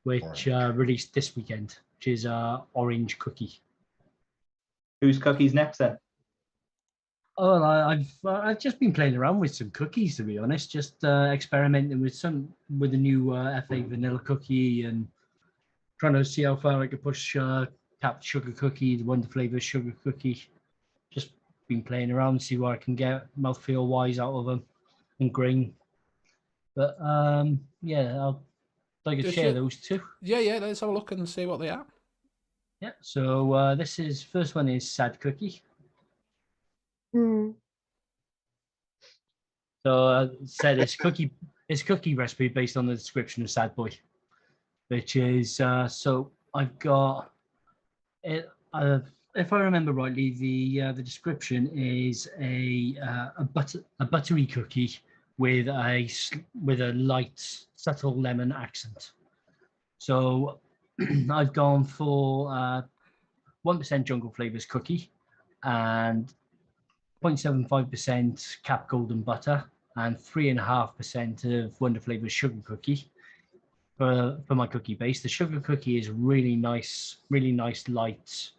which released this weekend, which is orange cookie. Whose cookies next then? Oh, I've just been playing around with some cookies, to be honest. Just experimenting with the new FA vanilla cookie and trying to see how far I could push capped sugar cookie, the Wonder Flavor sugar cookie. Just been playing around, see what I can get mouthfeel wise out of them and grain. But yeah, I'll like to Just share you- those 2. yeah. Let's have a look and see what they are. Yeah. So first one is Sad Cookie. So said it's cookie recipe based on the description of Sad Boy, which is so I've got it. If I remember rightly, the description is a buttery cookie with a light, subtle lemon accent. So I've gone for 1% Jungle Flavors cookie and 0.75% Cap Golden Butter and 3.5% of Wonder Flavors sugar cookie for my cookie base. The sugar cookie is really nice light,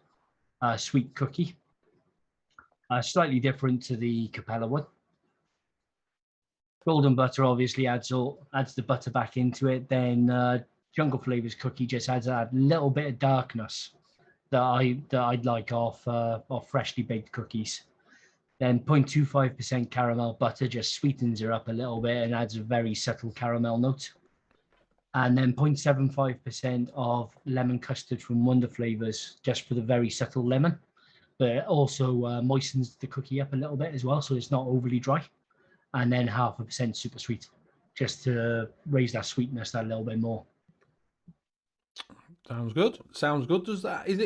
sweet cookie. Slightly different to the Capella one. Golden butter obviously adds the butter back into it. Then Jungle Flavors cookie just adds a little bit of darkness that I'd like off freshly baked cookies. Then 0.25% caramel butter just sweetens it up a little bit and adds a very subtle caramel note. And then 0.75% of lemon custard from Wonder Flavors just for the very subtle lemon. But it also moistens the cookie up a little bit as well, so it's not overly dry. And then 0.5% super sweet, just to raise that sweetness that little bit more. Sounds good.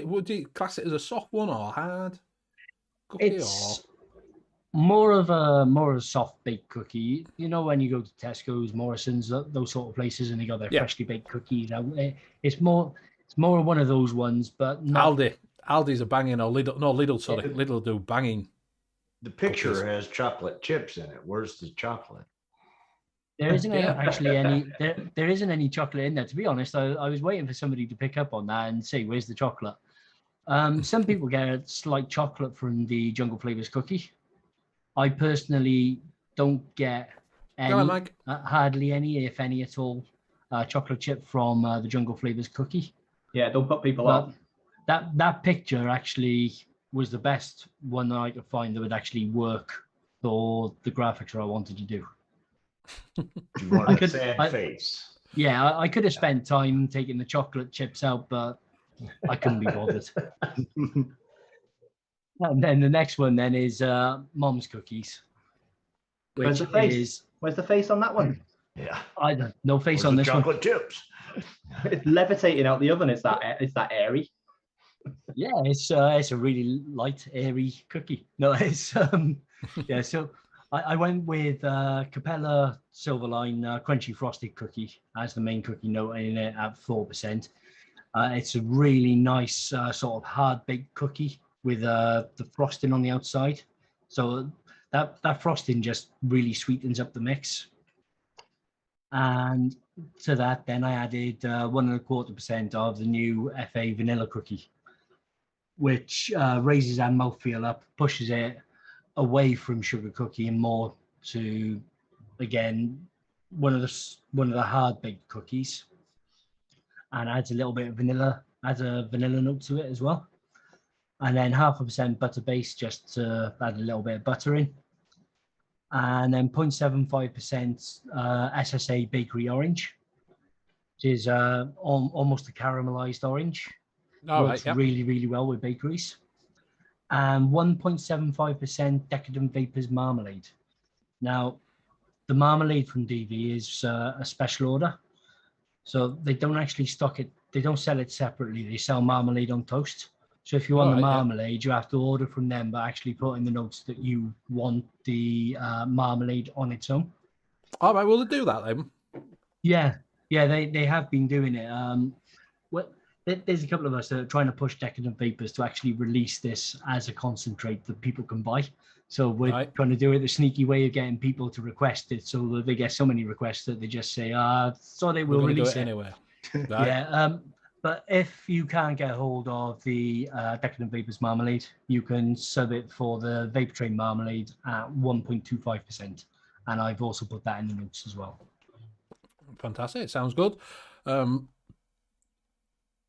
Would you class it as a soft one or hard cookie? It's more of a soft baked cookie. You know, when you go to Tesco's, Morrison's, those sort of places, and they got their freshly baked cookies. It's more of one of those ones, but not. Aldi's a banging, or Lidl. No, Lidl. Sorry, Lidl do banging. The picture has chocolate chips in it. Where's the chocolate? There isn't actually any. There isn't any chocolate in there. To be honest, I was waiting for somebody to pick up on that and say, "Where's the chocolate?" Some people get a slight chocolate from the Jungle Flavors cookie. I personally don't get any, hardly any, if any at all, chocolate chip from the Jungle Flavors cookie. Yeah, don't put people off. That picture actually was the best one that I could find that would actually work for the graphics that I wanted to do. You wanted I a could- sad I- face. Yeah, I could have spent time taking the chocolate chips out, but I couldn't be bothered. And then the next one then is Mom's cookies, Where's which the face? is Where's the face on that one? Yeah. I don't no face Where's on the this one. chocolate chips? It's levitating out the oven. It's that airy. Yeah, it's a really light, airy cookie. No, it's yeah. So I went with Capella Silverline Crunchy Frosted Cookie as the main cookie note in it at 4%. It's a really nice sort of hard baked cookie with the frosting on the outside. So that frosting just really sweetens up the mix. And to that, then I added 1.25% of the new FA vanilla cookie, which raises our mouthfeel up, pushes it away from sugar cookie and more to, again, one of the hard baked cookies, and adds a little bit of vanilla, adds a vanilla note to it as well. And then 0.5% butter base, just to add a little bit of butter in. And then 0.75% SSA bakery orange, which is almost a caramelized orange. All Works right, yeah. really, really well with bakeries. And 1.75% Decadent Vapors marmalade. Now, the marmalade from DV is a special order. So they don't actually stock it. They don't sell it separately. They sell marmalade on toast. So if you want the Alright, yeah. marmalade, you have to order from them, but actually put in the notes that you want the marmalade on its own. All right, will they do that then? Yeah, they have been doing it. Well, there's a couple of us that are trying to push Decadent Vapors to actually release this as a concentrate that people can buy. So we're Right. trying to do it the sneaky way of getting people to request it, so that they get so many requests that they just say, so they We're will going to do release it it. anyway. Right. Yeah, but if you can't get hold of the Decadent Vapors marmalade, you can sub it for the Vapor Train marmalade at 1.25%. And I've also put that in the notes as well. Fantastic. Sounds good.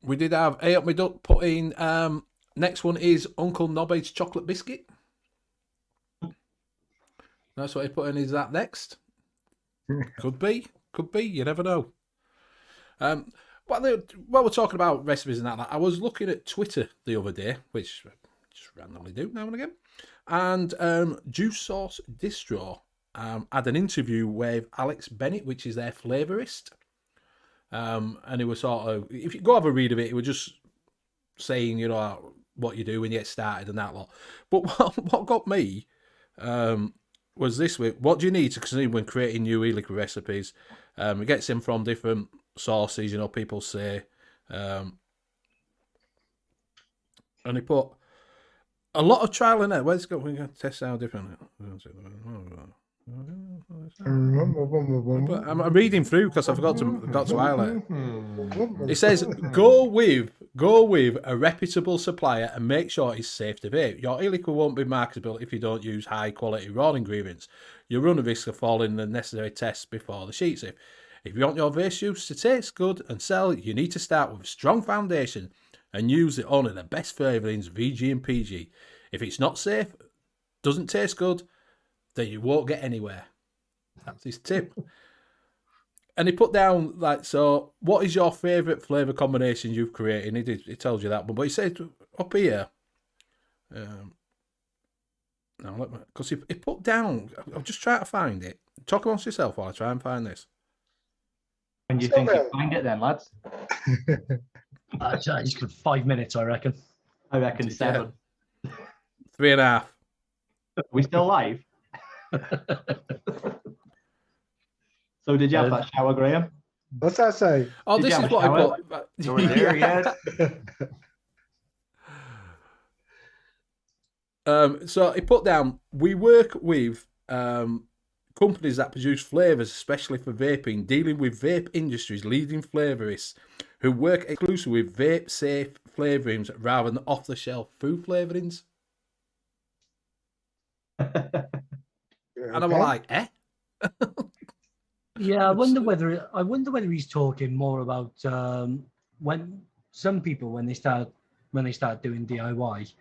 We did have A Up My Duck put in. Next one is Uncle Nobby's chocolate biscuit. That's what he put in. Is that next? Could be. You never know. While we're talking about recipes and that, I was looking at Twitter the other day, which I just randomly do now and again, and Juice Sauce Distro had an interview with Alex Bennett, which is their flavourist, and it was sort of, if you go have a read of it, it was just saying, you know, what you do when you get started and that lot. But what got me was this week: what do you need to consume when creating new e-liquid recipes? It gets in from different sources, you know, people say, and he put a lot of trial and error. Where's it go? We're going to test how different. I'm reading through because I forgot to highlight. It says go with a reputable supplier and make sure it's safe to vape. Your e-liquid won't be marketable if you don't use high quality raw ingredients. You run a risk of failing the necessary tests before the sheet safe. If you want your vape juice to taste good and sell, you need to start with a strong foundation and use only the best flavourings, VG and PG. If it's not safe, doesn't taste good, then you won't get anywhere. That's his tip. And he put down, like, so what is your favourite flavour combination you've created? He tells you that one, but he said up here, because he put down, I'm just trying to find it. Talk amongst yourself while I try and find this. When do you think you find it then, lads? It's good 5 minutes, I reckon. I reckon 7. 3.5. We still live? So did you have that shower, Graham? What's that say? Oh, Did this you is have a what I shower? put. Over there, yes. So he put down, we work with companies that produce flavours, especially for vaping, dealing with vape industry's leading flavourists who work exclusively with vape-safe flavourings rather than off-the-shelf food flavourings. And I'm like, eh? Yeah, I wonder whether he's talking more about when some people, when they start doing DIY,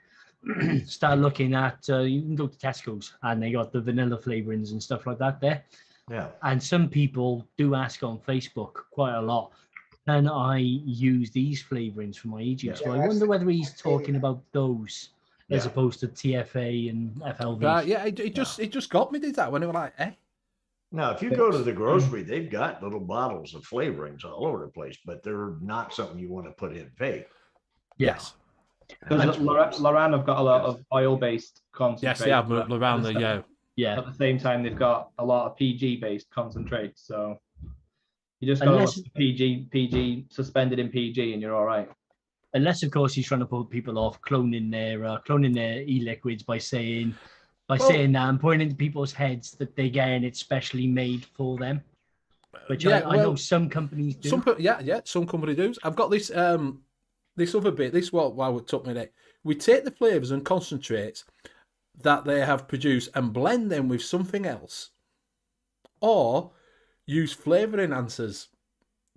start looking at, you can go to Tesco's and they got the vanilla flavorings and stuff like that there. Yeah. And some people do ask on Facebook quite a lot, can I use these flavorings for my aging? Yeah. So I wonder whether he's talking about those as Yeah. opposed to TFA and FLV. Yeah, it just got me, did that, when they were like, eh? Now, if you go to the grocery, they've got little bottles of flavorings all over the place, but they're not something you want to put in vape. Yes. Because Loran have got a lot of oil-based concentrates. Yes, they have moved around the, yeah. Yeah. At the same time, they've got a lot of PG-based concentrates. So you just got Unless- PG suspended in PG, and you're all right. Unless, of course, he's trying to put people off cloning their e-liquids by saying that and pointing into people's heads that they're getting it specially made for them. Which I know some companies do. Some company do. I've got this this other bit. This is what it took me there. We take the flavours and concentrates that they have produced and blend them with something else, or use flavour enhancers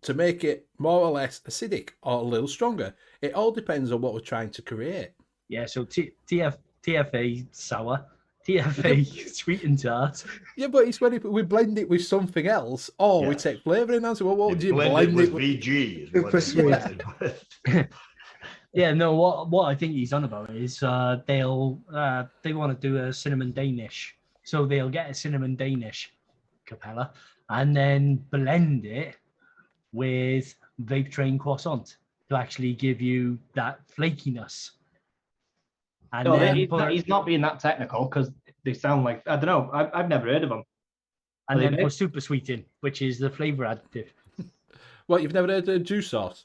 to make it more or less acidic or a little stronger. It all depends on what we're trying to create. Yeah, so TFA sour, TFA sweet and tart. Yeah, but it's when we blend it with something else, or we take flavour enhancer. Well, what would you blend it with? VG. Super sweet. Yeah, no. What I think he's on about is they want to do a cinnamon Danish, so they'll get a cinnamon Danish Capella and then blend it with vape train croissant to actually give you that flakiness. And he's not being that technical because they sound like, I don't know. I've never heard of them. And then put super sweet in, which is the flavour additive. What, you've never heard of juice sauce?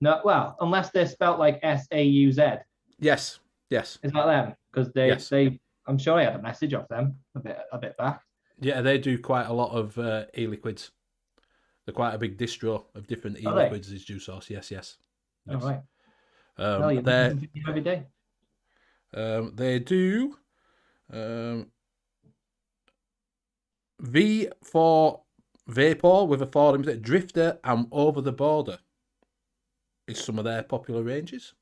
No, well, unless they're spelt like SAUZ. Yes. Is that them? Because they I'm sure I had a message off them a bit back. Yeah, they do quite a lot of e-liquids. They're quite a big distro of different e-liquids. Is juice sauce? Yes. All right. Every day. They do V for Vapor with a 4 Drifter and Over the Border is some of their popular ranges.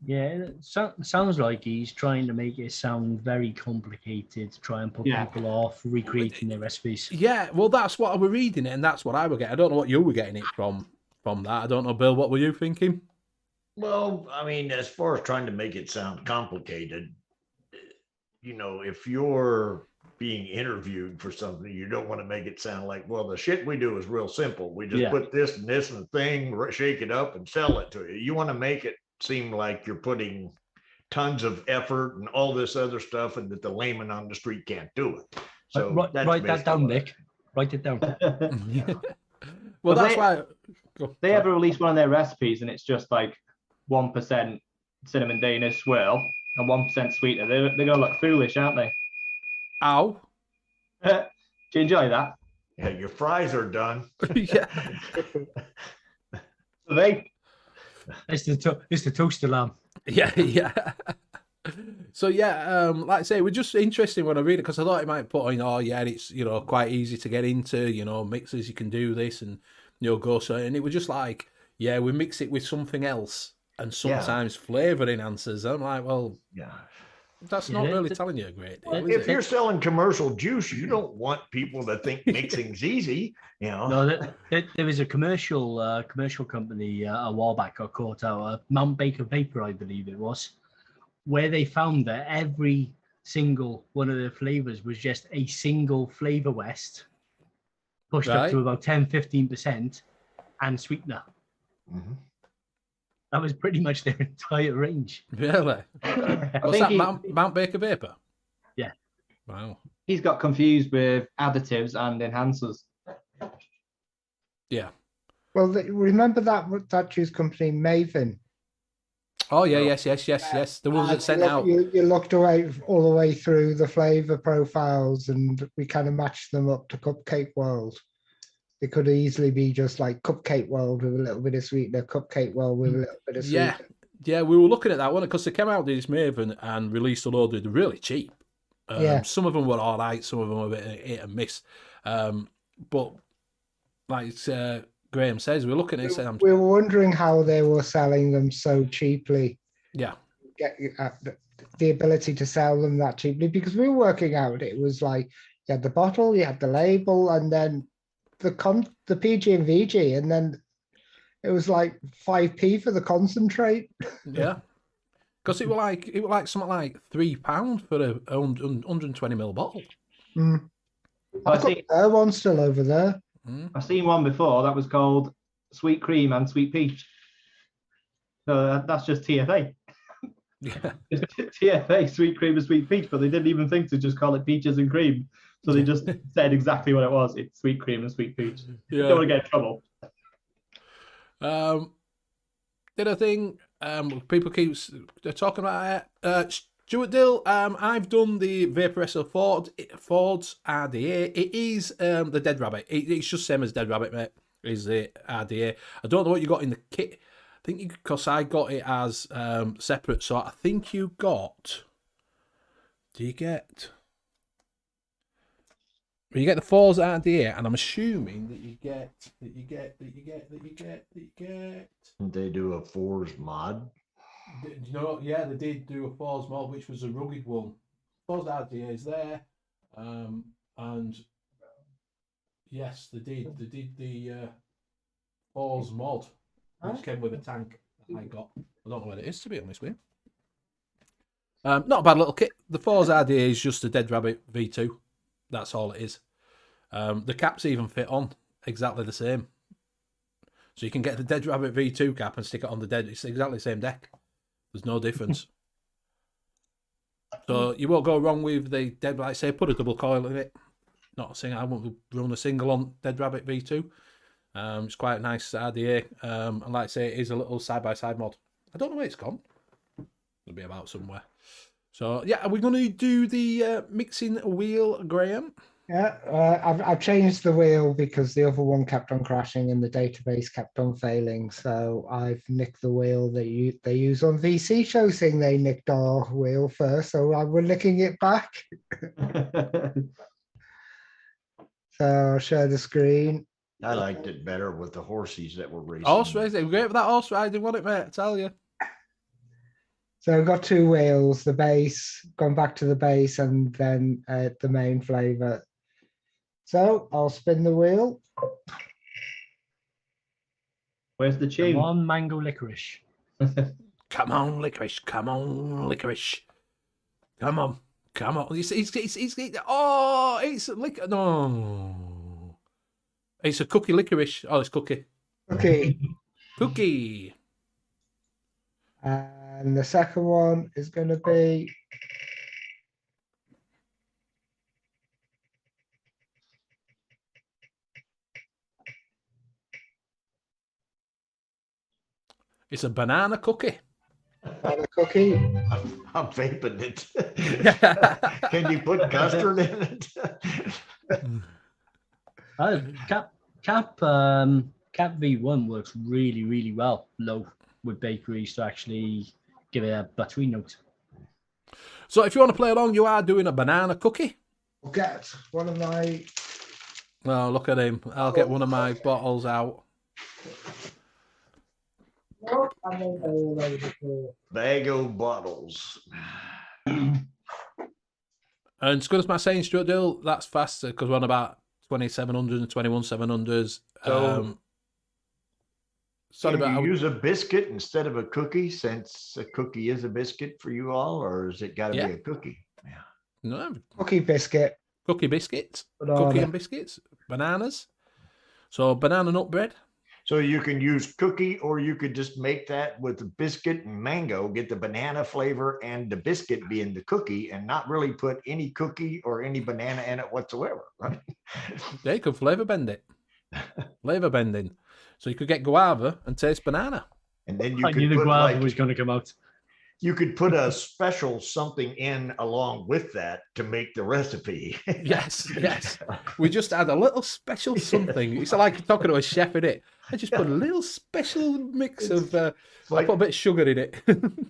Yeah, it sounds like he's trying to make it sound very complicated to try and put people off recreating their recipes. Yeah, well, that's what I was reading it, and that's what I were getting. I don't know what you were getting it from that. I don't know, Bill, what were you thinking? Well, I mean, as far as trying to make it sound complicated, if you're being interviewed for something, you don't want to make it sound like, well, the shit we do is real simple. We just put this and this and the thing, shake it up and sell it to you. You want to make it seem like you're putting tons of effort and all this other stuff and that the layman on the street can't do it. So write that down, Nick. Write it down. Well, that's why they ever release one of their recipes and it's just like 1% cinnamon Danish swirl and 1% sweetener. They're gonna look foolish, aren't they? Ow. Do you enjoy that? Yeah, your fries are done. Yeah. So they. It's the toaster lamb. Yeah. So like I say, we're just interested when I read it because I thought it might put in, it's quite easy to get into, mixers, you can do this and go so, and it was just like, we mix it with something else and sometimes flavour enhancers. I'm like, well, that's not really telling you a great deal. Well, if you're selling commercial juice, you don't want people to think mixing's easy, No, there was a commercial company a while back got caught out, Mount Baker Vapor, I believe it was, where they found that every single one of their flavours was just a single flavour west, pushed up to about 10-15% and sweetener. Mm-hmm. That was pretty much their entire range. Really? What's that, Mount Baker Vapor? Yeah. Wow. He's got confused with additives and enhancers. Yeah. Well, remember that juice company, Maven? Oh, yeah, yes. The ones that sent out. You looked away all the way through the flavour profiles and we kind of matched them up to Cupcake World. It could easily be just like Cupcake World with a little bit of sweetener, Cupcake World with a little bit of sweetener. Yeah, we were looking at that one because they came out with this Maven and released a load of really cheap. Some of them were all right, some of them were a bit hit and miss. But like Graham says, we're looking at it. We were wondering how they were selling them so cheaply. Yeah. Get the ability to sell them that cheaply because we were working out it was like You had the bottle, you had the label, and then the PG and VG, and then it was like 5p for the concentrate. Yeah. Because it was like something like £3 for a 120ml bottle. Mm. I I've got see. their one still over there. I've seen one before that was called Sweet Cream and Sweet Peach. So that's just TFA. Yeah. It's TFA, Sweet Cream and Sweet Peach, but they didn't even think to just call it peaches and cream. So they just said exactly what it was. It's Sweet Cream and Sweet Peach. Yeah. Don't want to get in trouble. The other thing, people keep talking about it. Stuart Dill, I've done the Vaporesso Ford's RDA. It is the Dead Rabbit. It's just same as Dead Rabbit, mate. Is the RDA. I don't know what you got in the kit. I think because I got it as separate. So I think you got. Do you get? Well, you get the Ford's RDA, and I'm assuming that you get. They do a fours mod. You know, yeah, they did do a Ford's mod, which was a rugged one. Ford's RDA is there, and yes, they did the Ford's mod, which came with a tank that I got. I don't know what it is, to be honest with you. Not a bad little kit. The Ford's RDA is just a Dead Rabbit V2. That's all it is. The caps even fit on exactly the same. So you can get the Dead Rabbit V2 cap and stick it on the Dead. It's exactly the same deck. There's no difference. So you won't go wrong with the Dead Rabbit. Say, put a double coil in it. Not a single. I won't run a single on Dead Rabbit V2. It's quite a nice RDA. And like I say, it is a little side-by-side mod. I don't know where it's gone. It'll be about somewhere. So, yeah, are we going to do the mixing wheel, Graham? Yeah, I've changed the wheel because the other one kept on crashing and the database kept on failing. So I've nicked the wheel that they use on VC show, saying they nicked our wheel first. So we're nicking it back. So I'll share the screen. I liked it better with the horsies that were racing. Horse racing. Great for that horse riding, wasn't it, mate? I tell you. So I've got two wheels, the base, gone back to the base, and then the main flavor. So I'll spin the wheel. Where's the tune? Come on, mango licorice. Come on, licorice. Come on, licorice. Come on. Come on. It's no. It's a cookie licorice. Oh, it's cookie. Okay. Cookie. And the second one is going to be It's a banana cookie. banana cookie. I'm vaping it. Can you put custard in it? Cap V1 works really, really well low with bakeries to actually give it a buttery note. So if you want to play along, you are doing a banana cookie. I'll get one of my. Oh, look at him. I'll get one of my bottles out. Bag of bottles. And as good as my saying, Stuart Dill, that's faster because we're on about 2700 and 21700s. Sorry, can you use a biscuit instead of a cookie, since a cookie is a biscuit for you all, or has it got to be a cookie? Yeah. No. Cookie biscuit. Cookie biscuits. Banana. Cookie and biscuits. Bananas. So banana nut bread. So you can use cookie, or you could just make that with the biscuit and mango, get the banana flavor and the biscuit being the cookie, and not really put any cookie or any banana in it whatsoever, right? They could flavor bend it. Flavor bending. So you could get guava and taste banana. And then you I could knew the put guava was going to come out. You could put a special something in along with that to make the recipe. Yes. We just add a little special something. It's like talking to a chef, innit? I just put a little special mix of, I put a bit of sugar in it.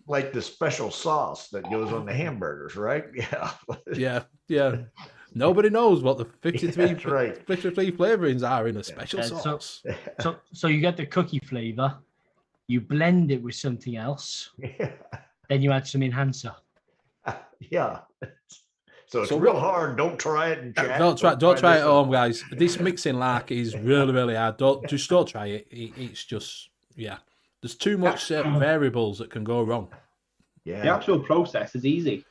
Like the special sauce that goes on the hamburgers, right? Yeah. Yeah. Nobody knows what the 53, That's right. 53 flavorings are in a special sauce. So you get the cookie flavor, you blend it with something else, Yeah. then you add some enhancer. Yeah. So it's So real what- hard. Don't try it in chat. Don't try it this at home, guys. This mixing lark is really, really hard. Don't try it. It's just, yeah. There's too much variables that can go wrong. Yeah. The actual process is easy,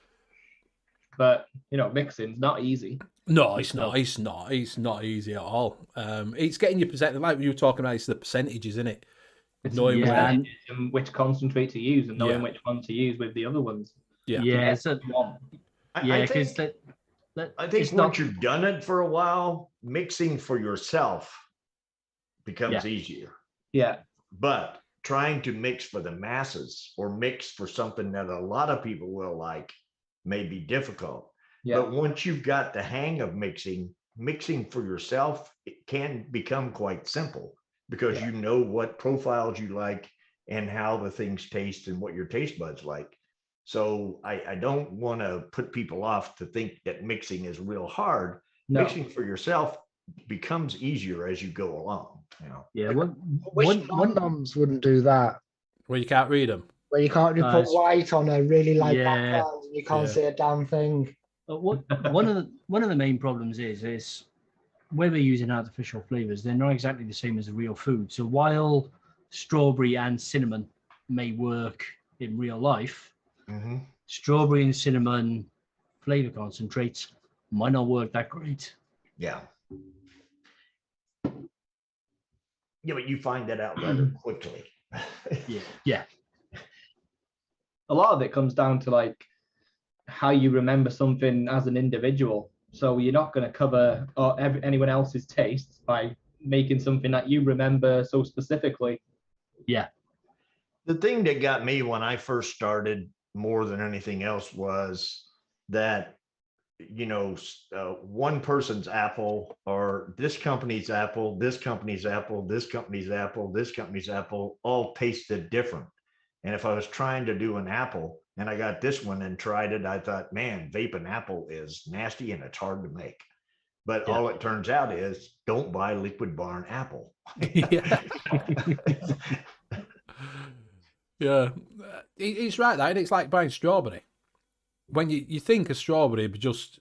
but mixing's not easy. No, it's not. It's not. It's not easy at all. It's getting your percent. Like you were talking about, it's the percentages, isn't it? It's Knowing and which concentrate to use and knowing Yeah. which one to use with the other ones. Yeah. Yeah, so, yeah, I because think, I think it's once not. you've done it for a while, mixing for yourself becomes Yeah. easier. Yeah. But trying to mix for the masses or mix for something that a lot of people will like may be difficult. Yeah. But once you've got the hang of mixing for yourself, it can become quite simple because Yeah. you know what profiles you like and how the things taste and what your taste buds like. So I don't want to put people off to think that mixing is real hard. No. Mixing for yourself becomes easier as you go along. Yeah, I wish noms wouldn't do that. Where you can't read them. Where you put Nice. white on a really light Yeah. background and you can't Yeah. see a damn thing. one of the main problems is when we're using artificial flavors, they're not exactly the same as the real food. So while strawberry and cinnamon may work in real life, Mm-hmm. strawberry and cinnamon flavor concentrates might not work that great. Yeah. Yeah, but you find that out rather quickly. Yeah. A lot of it comes down to like how you remember something as an individual. So you're not going to cover anyone else's tastes by making something that you remember so specifically. Yeah. The thing that got me when I first started more than anything else was that, one person's apple or this company's apple, this company's apple, this company's apple, this company's apple all tasted different. And if I was trying to do an apple and I got this one and tried it, I thought, man, vaping apple is nasty and it's hard to make. But all it turns out is don't buy Liquid Barn apple. Yeah. Yeah. It's right, that. It's like buying strawberry. When you think of strawberry, but just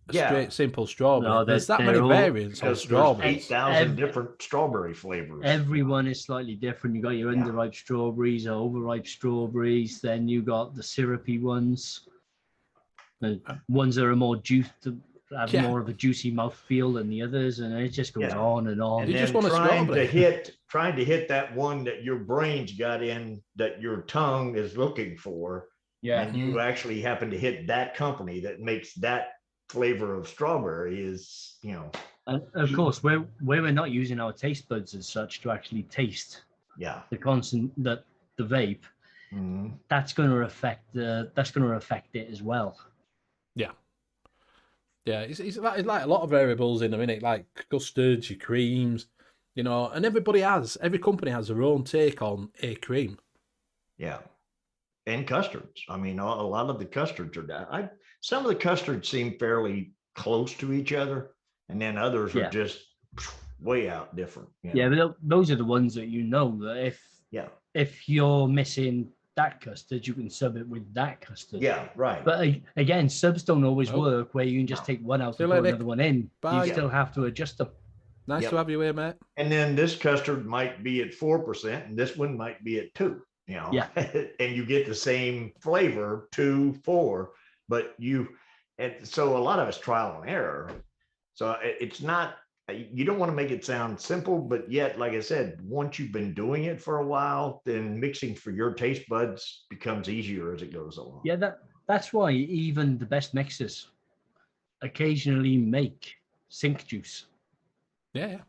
a straight, simple strawberry. No, there's that they're many all- variants of Because there's strawberry. 8,000 different strawberry flavors. Everyone is slightly different. You got your Yeah. underripe strawberries, overripe strawberries, then you got the syrupy ones. And ones that are more juice have more of a juicy mouthfeel than the others, and it just goes on and on. And You then just want a trying strawberry. to hit that one that your brain's got in that your tongue is looking for. Yeah. And you actually happen to hit that company that makes that flavor of strawberry is, And of course, where we're not using our taste buds as such to actually taste yeah. the vape, Mhm. that's going to affect it as well. Yeah, it's like a lot of variables in them, innit? Like custards, your creams, and every company has their own take on a cream. Yeah. And custards. I mean, a lot of the custards are some of the custards seem fairly close to each other, and then others are just way out different. Yeah, but those are the ones that that if you're missing that custard, you can sub it with that custard. Yeah, right. But again, subs don't always work where you can just take one out See you and put later, another one in. Bye. You still have to adjust them. Nice to have you here, mate. And then this custard might be at 4%, and this one might be at 2%. Yeah. And you get the same flavor, 2, 4, but and so a lot of it's trial and error. So it's not, you don't want to make it sound simple, but yet, like I said, once you've been doing it for a while, then mixing for your taste buds becomes easier as it goes along. Yeah, that's why even the best mixers occasionally make sink juice. Yeah.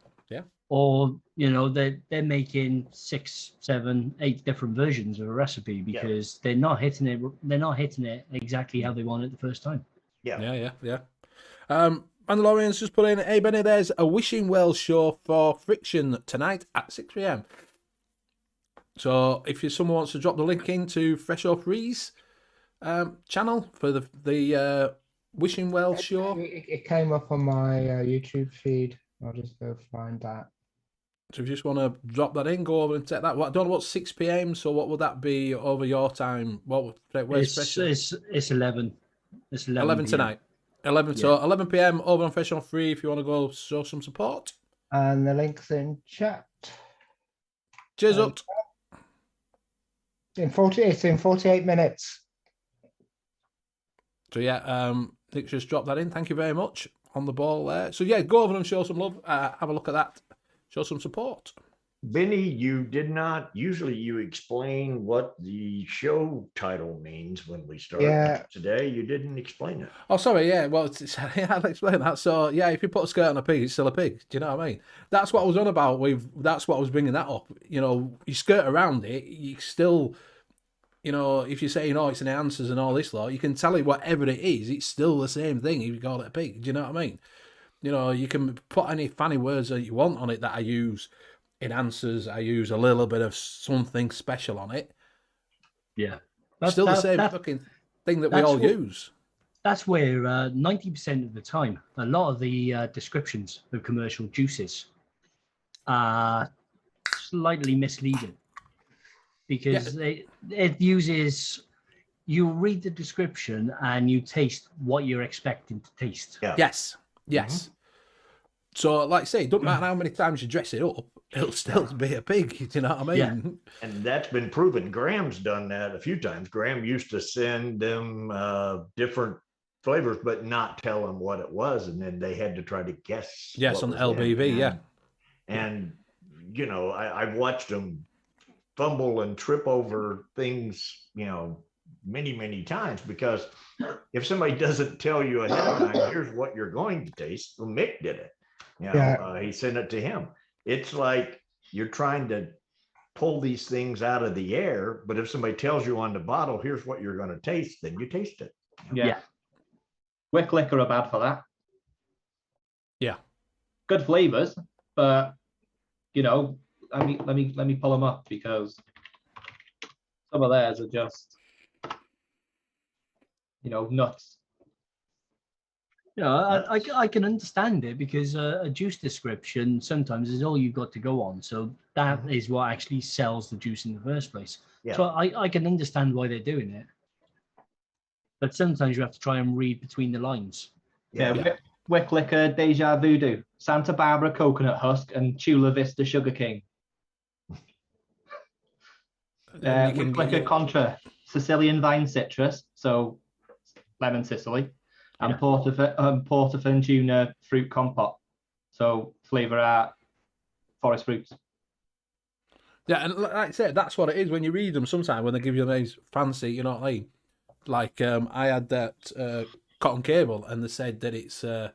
Or they're making 6, 7, 8 different versions of a recipe because they're not hitting it exactly how they want it the first time. Yeah. Mandalorian's just put in, hey Benny, there's a Wishing Well show for Friction tonight at 6 p.m. So if someone wants to drop the link into Fresh or Freeze channel for the Wishing Well show. It came up on my YouTube feed. I'll just go find that. So if you just want to drop that in, go over and take that. I don't know what's 6 p.m. So what would that be over your time? Where's Fresh? It's 11. It's 11 p.m. tonight. 11, so 11 p.m. over on Fresh on Free if you want to go show some support. And the link's in chat. Cheers up. It's in 48 minutes. So yeah, Nick just dropped that in. Thank you very much on the ball there. So yeah, go over and show some love. Have a look at that. Show some support. Benny, you did not, usually you explain what the show title means when we start. Yeah. Today, you didn't explain it. Oh, sorry, yeah, well, I'll explain that. So, yeah, if you put a skirt on a pig, it's still a pig. Do you know what I mean? That's what I was on about that's what I was bringing that up. You know, you skirt around it, you still, you know, if you say, it's enhancers and all this lot, you can tell it whatever it is, it's still the same thing if you call it a pig. Do you know what I mean? You know, you can put any funny words that you want on it that I use. Enhancers, I use a little bit of something special on it. Yeah. Still the same fucking thing that we all use. That's where 90% of the time, a lot of the descriptions of commercial juices are slightly misleading because it uses, you read the description and you taste what you're expecting to taste. Yeah. Yes. Mm-hmm. So, like I say, it doesn't matter how many times you dress it up, it'll still be a pig. Do you know what I mean? Yeah. And that's been proven. Graham's done that a few times. Graham used to send them different flavors, but not tell them what it was. And then they had to try to guess. Yes, on the LBV, yeah. And, I've watched them fumble and trip over things, many, many times, because if somebody doesn't tell you ahead of time, here's what you're going to taste. Well, Mick did it. He sent it to him. It's like you're trying to pull these things out of the air, but if somebody tells you on the bottle, here's what you're going to taste, then you taste it. Yeah. Wick liquor are bad for that. Yeah. Good flavors, but let me pull them up because some of theirs are just nuts. Yeah, I can understand it because a juice description sometimes is all you've got to go on. So that is what actually sells the juice in the first place. Yeah. So I can understand why they're doing it. But sometimes you have to try and read between the lines. Yeah. Wick liquor, Deja Voodoo, Santa Barbara coconut husk, and Chula Vista sugar cane. Wick liquor Contra, Sicilian vine citrus, so lemon Sicily. And Portofino fruit compote. So flavor out forest fruits. Yeah, and like I said, that's what it is when you read them sometimes when they give you these fancy, you know what I mean? Like I had that cotton cable and they said that it's I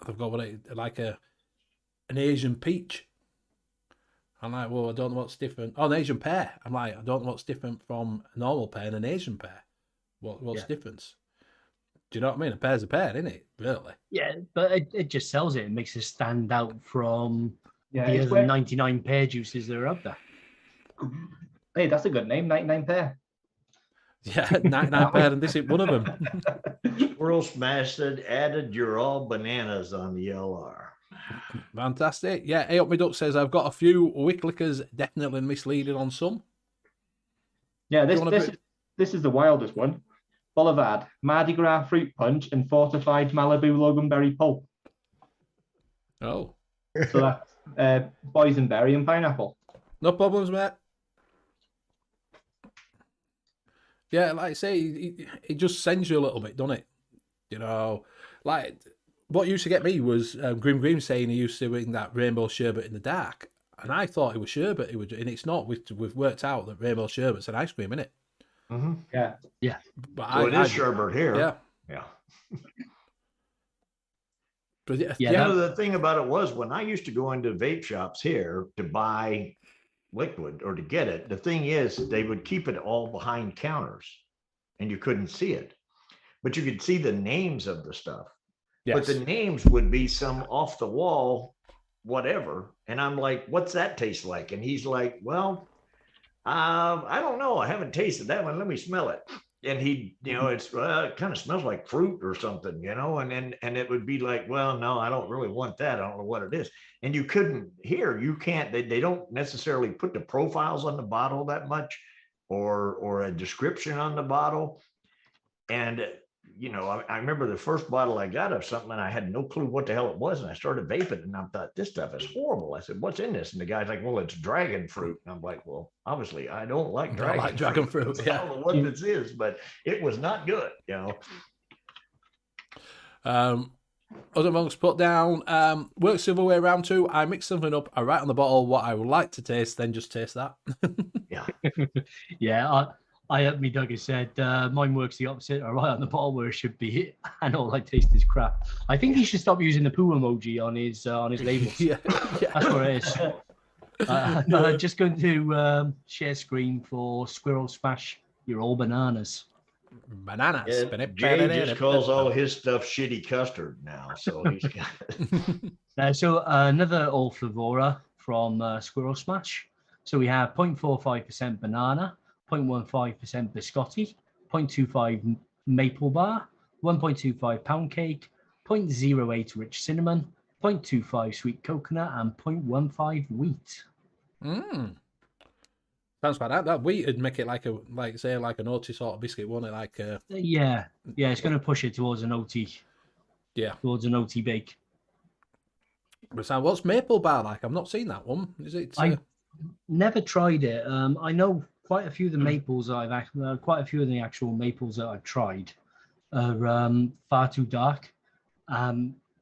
forgot what it like an Asian peach. I'm like, well, I don't know what's different. Oh, an Asian pear. I'm like, I don't know what's different from a normal pear and an Asian pear. What's the difference? Do you know what I mean? A pear's a pear, isn't it? Really? Yeah, but it just sells it and makes it stand out from the other where... 99 pear juices that are out there. Hey, that's a good name, 99 pear. Yeah, 99 pear, and this is one of them. World Smash said, added you're all bananas on the LR. Fantastic. Yeah, Hey Up Me Duck says, I've got a few Wick liquors definitely misleading on some. Yeah, this is the wildest one. Boulevard, Mardi Gras fruit punch, and fortified Malibu Loganberry pulp. Oh. So that's boysenberry and pineapple. No problems, mate. Yeah, like I say, it just sends you a little bit, doesn't it? Like what used to get me was Grim saying he used to bring that rainbow sherbet in the dark, and I thought it was sherbet. And it's not. We've worked out that rainbow sherbet's an ice cream, isn't it? Mm-hmm. Yeah. But so it is sherbet here. Yeah. But the thing about it was when I used to go into vape shops here to buy liquid or to get it, the thing is they would keep it all behind counters and you couldn't see it, but you could see the names of the stuff. Yes. But the names would be some off the wall, whatever. And I'm like, what's that taste like? And he's like, well, I don't know. I haven't tasted that one. Let me smell it. And he, it kind of smells like fruit or something, and it would be like, well, no, I don't really want that. I don't know what it is. And you couldn't hear, they don't necessarily put the profiles on the bottle that much or a description on the bottle. And you know, I remember the first bottle I got of something and I had no clue what the hell it was. And I started vaping and I thought, this stuff is horrible. I said, what's in this? And the guy's like, well, it's dragon fruit. And I'm like, well, obviously I don't like Don't like dragon fruit, I yeah. don't know what this is, but it was not good, you know. Other monks put down, works the other way around too. I mix something up, I write on the bottle what I would like to taste, then just taste that. Yeah. Yeah, I up me Doug has said mine works the opposite. I write on the bottle where it should be, and all I taste is crap. I think he should stop using the poo emoji on his labels. Yeah. That's what it is. I'm just going to share screen for Squirrel Smash. You're all bananas. Bananas. Yeah, Jay just calls all his stuff shitty custard now. So he's got So another all flavora from Squirrel Smash. So we have 0.45% banana, 0.15% biscotti, 0.25 maple bar, 1.25 pound cake, 0.08 rich cinnamon, 0.25 sweet coconut, and 0.15 wheat. Sounds like that. That wheat would make it like a an oaty sort of biscuit, won't it? Like Yeah, it's going to push it towards an OT. Yeah, towards an OT bake. But so what's maple bar like? I've not seen that one. Is it? I never tried it. I know quite a few of the maples that quite a few of the actual maples that I've tried are far too dark.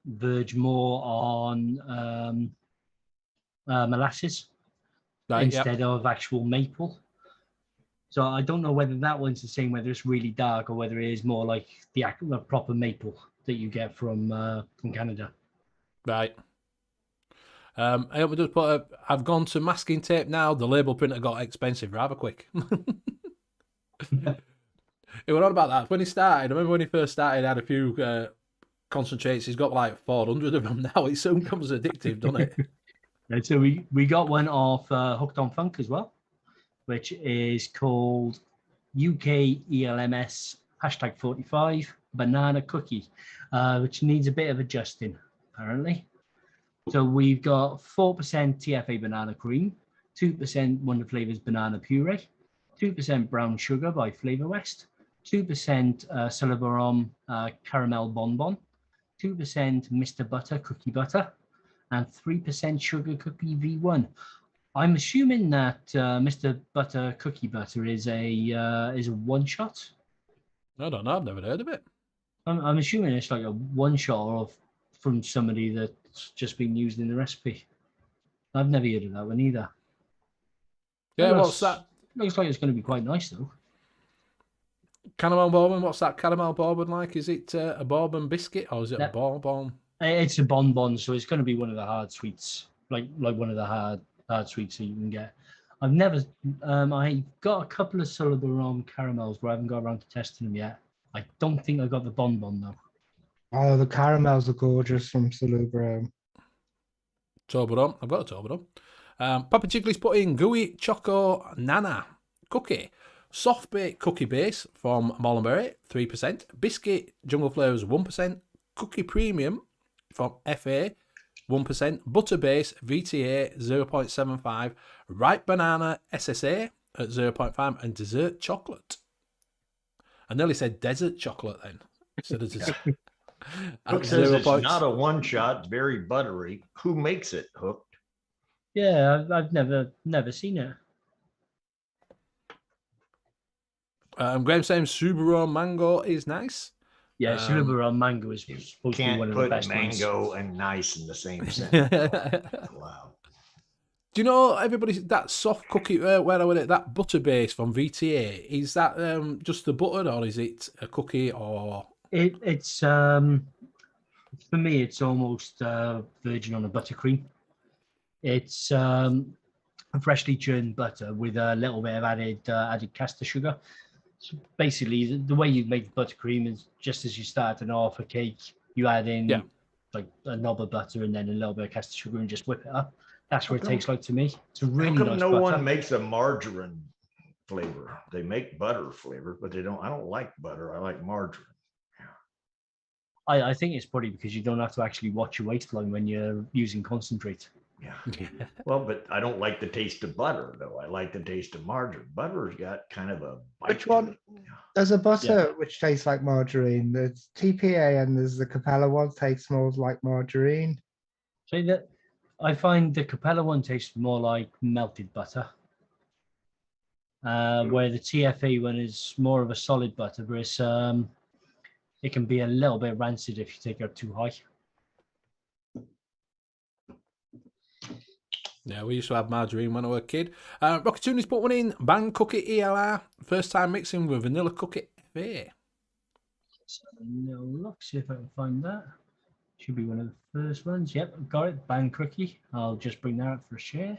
Verge more on molasses instead of actual maple. So I don't know whether that one's the same, whether it's really dark or whether it is more like the proper maple that you get from Canada. Right. I hope we just put I've gone to masking tape now. The label printer got expensive rather quick. It went on about that when he started. I remember when he first started, he had a few concentrates. He's got like 400 of them now. It soon becomes addictive, doesn't it? And so we got one off Hooked on Funk as well, which is called U.K.E-Liquid #45 banana cookie, which needs a bit of adjusting apparently. So we've got 4% TFA banana cream, 2% Wonder Flavors banana puree, 2% brown sugar by Flavor West, 2% Cinnabon caramel bonbon, 2% Mr. Butter cookie butter, and 3% sugar cookie V1. I'm assuming that Mr. Butter cookie butter is a one shot. I don't know. I've never heard of it. I'm assuming it's like a one shot from somebody that's just been used in the recipe. I've never heard of that one either. Yeah, what's that? Looks like it's going to be quite nice though. Caramel bourbon. What's that caramel bourbon like? Is it a bourbon biscuit or is it a bourbon? It's a bonbon, so it's going to be one of the hard sweets, like one of the hard sweets that you can get. I've never. I got a couple of Cinnabon caramels, but I haven't got around to testing them yet. I don't think I got the bonbon though. Oh, the caramels are gorgeous from Cinnabon. Toblerone. I've got a Toblerone. Papa Jiggly's put in gooey choco nana cookie. Soft baked cookie base from Marlonberry, 3%. Biscuit Jungle Flavors, 1%. Cookie Premium from FA, 1%. Butter base VTA, 0.75. Ripe banana SSA at 0.5. And dessert chocolate. I nearly said desert chocolate then. Instead of dessert. Hook says it's not a one shot, it's very buttery. Who makes it, Hooked? Yeah, I've never seen it. Graham saying Subaru mango is nice. Yeah, Cinnabon mango is supposed to be one of the best ones. Can't put mango and nice in the same sentence. Wow. Do you know everybody that soft cookie? That butter base from VTA, is that just the butter or is it a cookie or? It's for me, it's almost virgin on a buttercream. It's a freshly churned butter with a little bit of added caster sugar. So basically, the way you make buttercream is just as you starting off a cake, you add in like a knob of butter and then a little bit of caster sugar and just whip it up. That's what it tastes like to me. It's a really nice no butter. one makes a margarine flavor. They make butter flavor, but they don't. I don't like butter. I like margarine. I think it's probably because you don't have to actually watch your waistline when you're using concentrate. Yeah. Well, but I don't like the taste of butter, though. I like the taste of margarine. Butter's got kind of a bite Which to one? it. There's a butter which tastes like margarine. There's TPA and there's the Capella one tastes more like margarine. So that I find the Capella one tastes more like melted butter, where the TFA one is more of a solid butter, but it can be a little bit rancid if you take it too high. Yeah, we used to have margarine when I was a kid. Rockatooni's put one in. Bang Cookie ELR. First time mixing with vanilla cookie FA. So no look, see if I can find that. Should be one of the first ones. Yep, got it. Bang Cookie. I'll just bring that out for a share.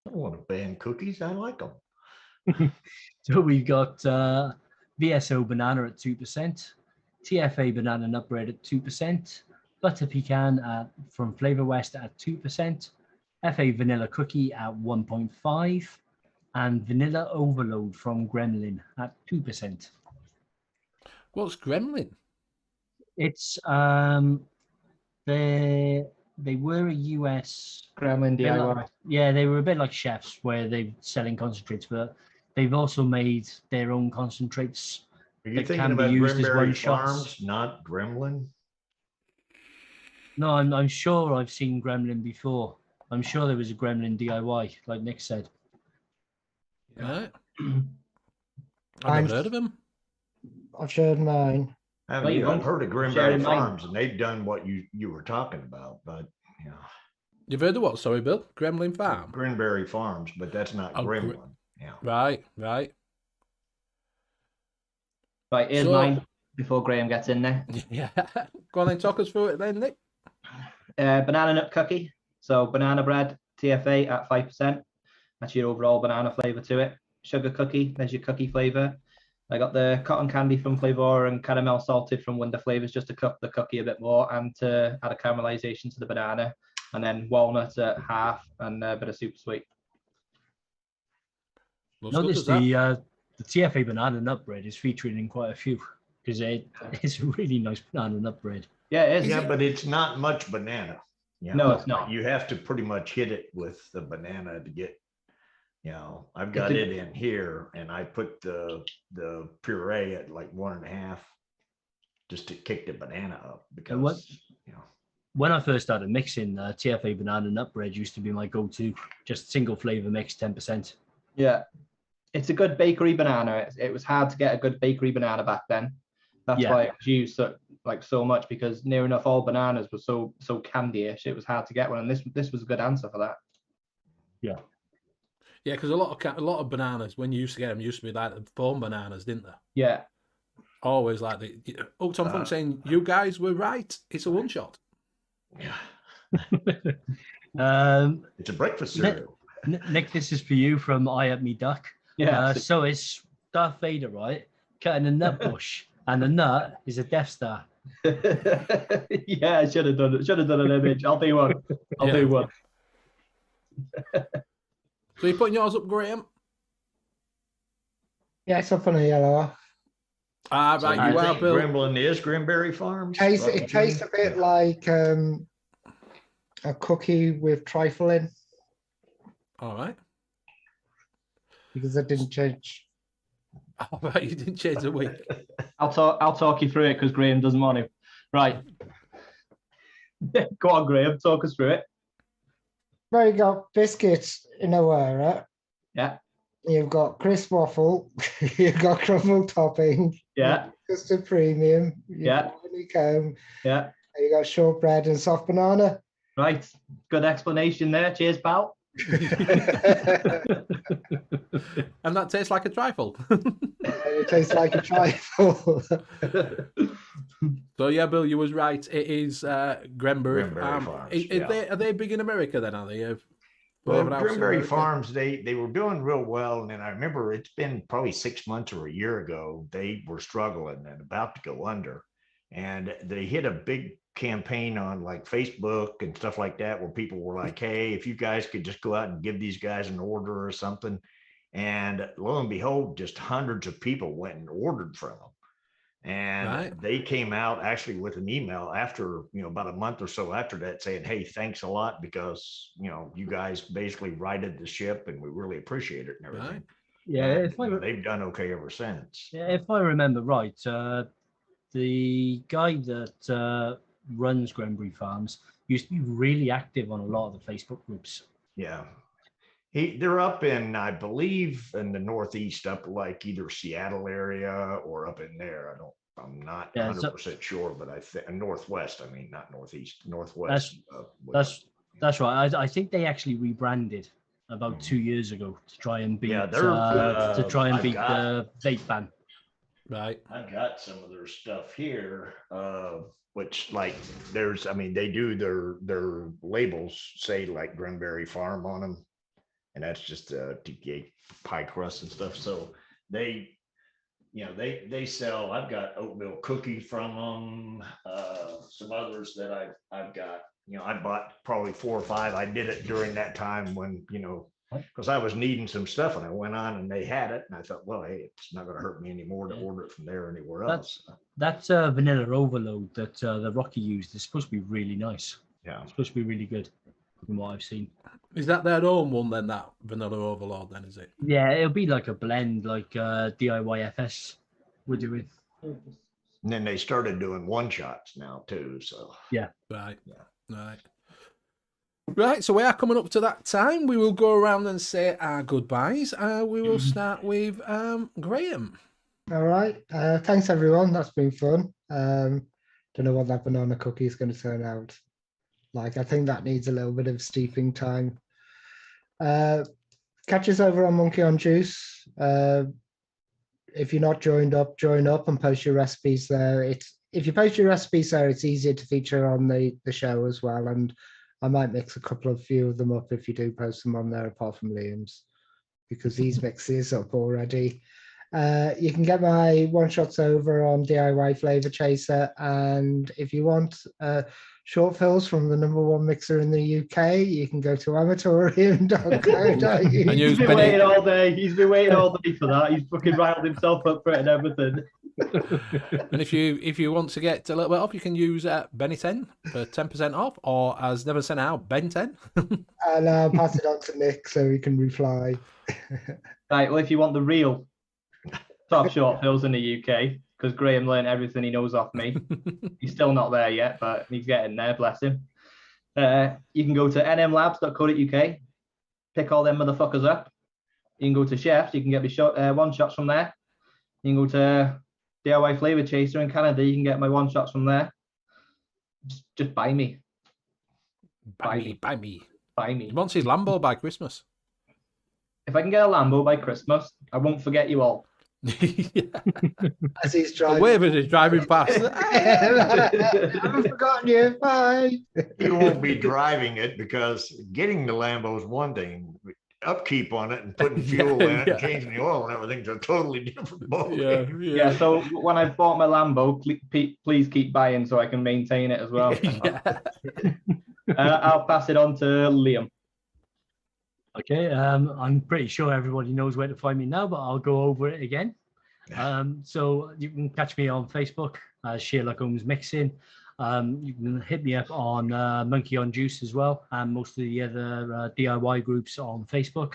I don't want to ban cookies. I like them. So we've got VSO banana at 2%, TFA banana nut bread at 2%, butter pecan from Flavor West at 2%, FA vanilla cookie at 1.5%, and vanilla overload from Gremlin at 2%. What's Gremlin? It's they were a US Gremlin DIY. Yeah, they were a bit like chefs where they're selling concentrates, but they've also made their own concentrates. Are you that thinking can be about used as Grimberry one-shots. Farms, not Gremlin? No, I'm sure I've seen Gremlin before. I'm sure there was a Gremlin DIY, like Nick said. Right. I've I'm- never heard of him. I've showed mine. Haven't you you? I've won't. heard of Sharing Grimberry mine. Farms, and they've done what you were talking about, but yeah, You've heard of what? Sorry, Bill? Gremlin Farm? Grimberry Farms, but that's not Oh, Gremlin. Yeah. Right. Right, here's So- mine before Graham gets in there. Yeah. Go on then, talk us through it then, Nick. Banana nut cookie. So banana bread, TFA at 5%. That's your overall banana flavor to it. Sugar cookie, there's your cookie flavor. I got the cotton candy from Flavor and caramel salted from Wonder Flavors just to cook the cookie a bit more and to add a caramelization to the banana. And then walnuts at half and a bit of super sweet. Looks good, Notice does that? the TFA banana nut bread is featured in quite a few because it's a really nice banana nut bread. Yeah, it is. Yeah, but it's not much banana. Yeah. No, it's not. You have to pretty much hit it with the banana to get, I've got it in here and I put the puree at like 1.5 just to kick the banana up because, When I first started mixing, TFA banana nut bread used to be my go-to, just single flavor mix, 10%. Yeah. It's a good bakery banana. It was hard to get a good bakery banana back then. That's why it was used so much because near enough all bananas were so candy-ish. It was hard to get one, and this was a good answer for that. Yeah. Yeah, because a lot of bananas, when you used to get them, used to be like the foam bananas, didn't they? Yeah. Always like the Tom Funk saying, "You guys were right. It's a one shot." Yeah. It's a breakfast cereal. Nick, this is for you from I Up Me Duck. Yeah. So it's Darth Vader, right? Cutting a nut bush, and the nut is a Death Star. Yeah, I should have done it. Should have done an image. I'll do one. I'll do one. So you're putting yours up, Graham? Yeah, it's up on the yellow. Ah, right, So you you are, think Bill. Gremlin is Grimberry Farms? It tastes a bit like a cookie with trifle in All right. because it didn't change. All right, you didn't change the week. I'll talk you through it because Graham doesn't want to. Right. Go on, Graham. Talk us through it. Well, you got biscuits in a way, right? Yeah. You've got crisp waffle. You've got crumble topping. Yeah. Custard premium. You've Yeah. got honeycomb. Yeah. And you got shortbread and soft banana. Right. Good explanation there. Cheers, pal. And that tastes like a trifle. It tastes like a trifle. So yeah, Bill, you was right. It is Grimberry. Grimberry Farms, Are they big in America then? Are they? Well, Further out in Grimberry America? Farms, they were doing real well. And then I remember it's been probably 6 months or a year ago, they were struggling and about to go under. And they hit a big campaign on like Facebook and stuff like that, where people were like, hey, if you guys could just go out and give these guys an order or something. And lo and behold, just hundreds of people went and ordered from them. And Right. they came out actually with an email after, about a month or so after that saying, hey, thanks a lot because, you guys basically righted the ship and we really appreciate it and everything. Right. Yeah, And, they've done okay ever since. yeah, if I remember right, the guy that runs Grenbury Farms used to be really active on a lot of the Facebook groups. Yeah. They're up in, I believe, in the Northeast, up like either Seattle area or up in there. I'm not Yeah, 100% sure, but I think Northwest. I mean, not Northeast, Northwest. That's right. I think they actually rebranded about 2 years ago to try and beat the vape ban. Right. I've got some of their stuff here, which like they do their labels say like Granberry Farm on them, and that's just TK pie crust and stuff. So they sell. I've got oatmeal cookie from them. Some others that I've got. I bought probably 4 or 5. I did it during that time when because I was needing some stuff and I went on and they had it and I thought, well, hey, it's not going to hurt me anymore to order it from there or anywhere else. That's vanilla overload that the Rocky used. It's supposed to be really nice. Yeah, it's supposed to be really good from what I've seen. Is that their own one then? That vanilla overload then, is it? Yeah, it'll be like a blend, like DIYFS we're doing. And then they started doing one shots now too. So yeah, right, right. So we are coming up to that time. We will go around and say our goodbyes. We will start with Graham. All right. Thanks everyone. That's been fun. Don't know what that banana cookie is going to turn out like. I think that needs a little bit of steeping time. Catch us over on Monkey on Juice. If you're not join up and post your recipes there. If you post your recipes there, it's easier to feature on the show as well. And I might mix a few of them up if you do post them on there, apart from Liam's, because he's mixed his up already. You can get my one-shots over on DIY Flavor Chaser, and if you want short fills from the #1 mixer in the UK, you can go to amatorium.co.uk. He's been waiting all day. He's been waiting all day for that. He's fucking riled himself up for it and everything. And if you want to get a little bit off, you can use Benny10 for 10% off, or as never sent out, Ben10. And I'll pass it on to Nick so he can reply. Right. Well, if you want the real top short fills in the UK, because Graham learned everything he knows off me. He's still not there yet, but he's getting there, bless him. You can go to nmlabs.co.uk, pick all them motherfuckers up. You can go to Chefs, you can get me one-shots from there. You can go to DIY Flavor Chaser in Canada, you can get my one-shots from there. Just buy me. Buy me. He wants his Lambo by Christmas. If I can get a Lambo by Christmas, I won't forget you all. As he's driving, waving, he's driving past. I haven't forgotten you. Bye. You won't be driving it because getting the Lambo is one thing. Upkeep on it and putting fuel in it and changing the oil and everything's a totally different ballgame. Yeah. So when I bought my Lambo, please keep buying so I can maintain it as well. I'll pass it on to Liam. Okay, I'm pretty sure everybody knows where to find me now, but I'll go over it again. So you can catch me on Facebook as Sherlock Holmes Mixing. You can hit me up on Monkey on Juice as well, and most of the other DIY groups on Facebook.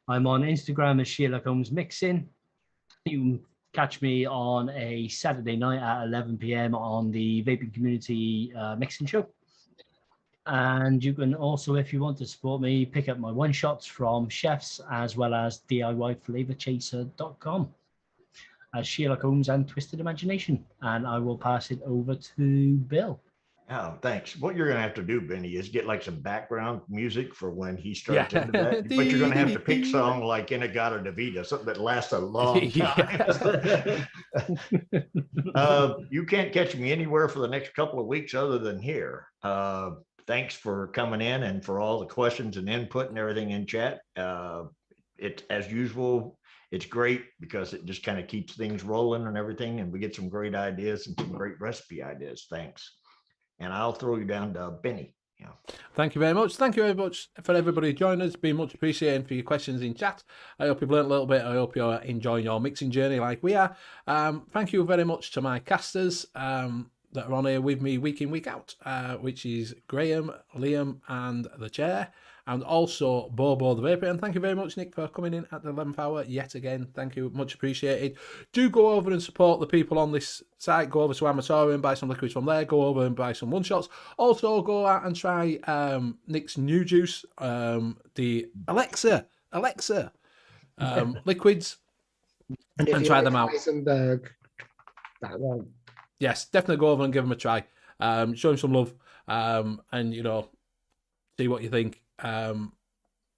I'm on Instagram as Sherlock Holmes Mixing. You can catch me on a Saturday night at 11 p.m. on the Vaping Community Mixing Show. And you can also, if you want to support me, pick up my one-shots from Chefs as well as DIYFlavorchaser.com as Sherlock Holmes and Twisted Imagination. And I will pass it over to Bill. Oh, thanks. What you're going to have to do, Benny, is get like some background music for when he starts into that. But you're going to have to pick song like Inagata Davida, something that lasts a long time. You can't catch me anywhere for the next couple of weeks other than here. Thanks for coming in and for all the questions and input and everything in chat. It, as usual, it's great because it just kind of keeps things rolling and everything. And we get some great ideas and some great recipe ideas. Thanks. And I'll throw you down to Benny. Yeah. Thank you very much. Thank you very much for everybody joining us. Been much appreciated for your questions in chat. I hope you've learned a little bit. I hope you're enjoying your mixing journey like we are. Thank you very much to my casters that are on here with me week in, week out, which is Graham, Liam, and the chair, and also Bobo the Vapor. And thank you very much, Nick, for coming in at the 11th hour yet again. Thank you, much appreciated. Do go over and support the people on this site. Go over to Amatorium, buy some liquids from there. Go over and buy some one shots. Also, go out and try Nick's new juice, the Alexa liquids, And if and you try like them out. Heisenberg, that one. Yes, definitely go over and give them a try. Show him some love, and see what you think.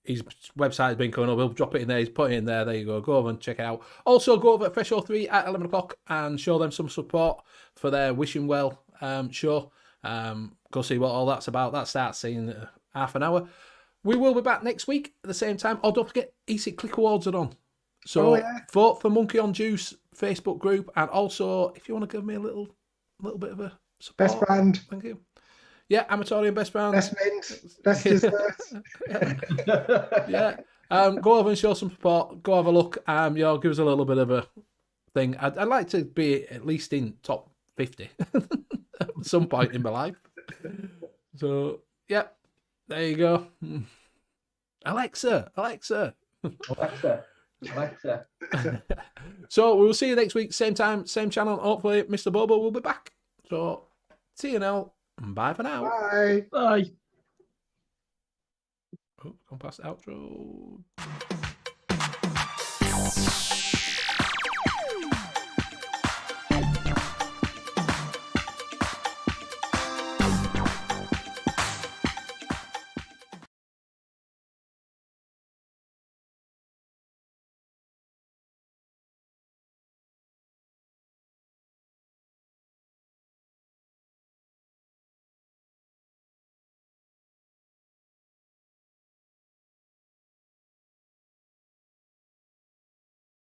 His website's been coming up. He'll drop it in there. He's put it in there. There you go. Go over and check it out. Also, go over at Fresh 03 at 11 o'clock and show them some support for their Wishing Well show. Go see what all that's about. That starts in half an hour. We will be back next week at the same time. Oh, don't forget, E-Click Awards are on. So vote for Monkey on Juice Facebook group, and also if you want to give me a little bit of a support. Best brand. Thank you. Yeah, Amatorium best brand. Best mint. Best dessert. Yeah. Go over and show some support. Go have a look. Give us a little bit of a thing. I'd like to be at least in top 50 at some point in my life. So yeah, there you go. Alexa. So we will see you next week, same time, same channel. Hopefully, Mr. Bobo will be back. So see you now. Bye for now. Bye. Bye. Oh, come past the outro.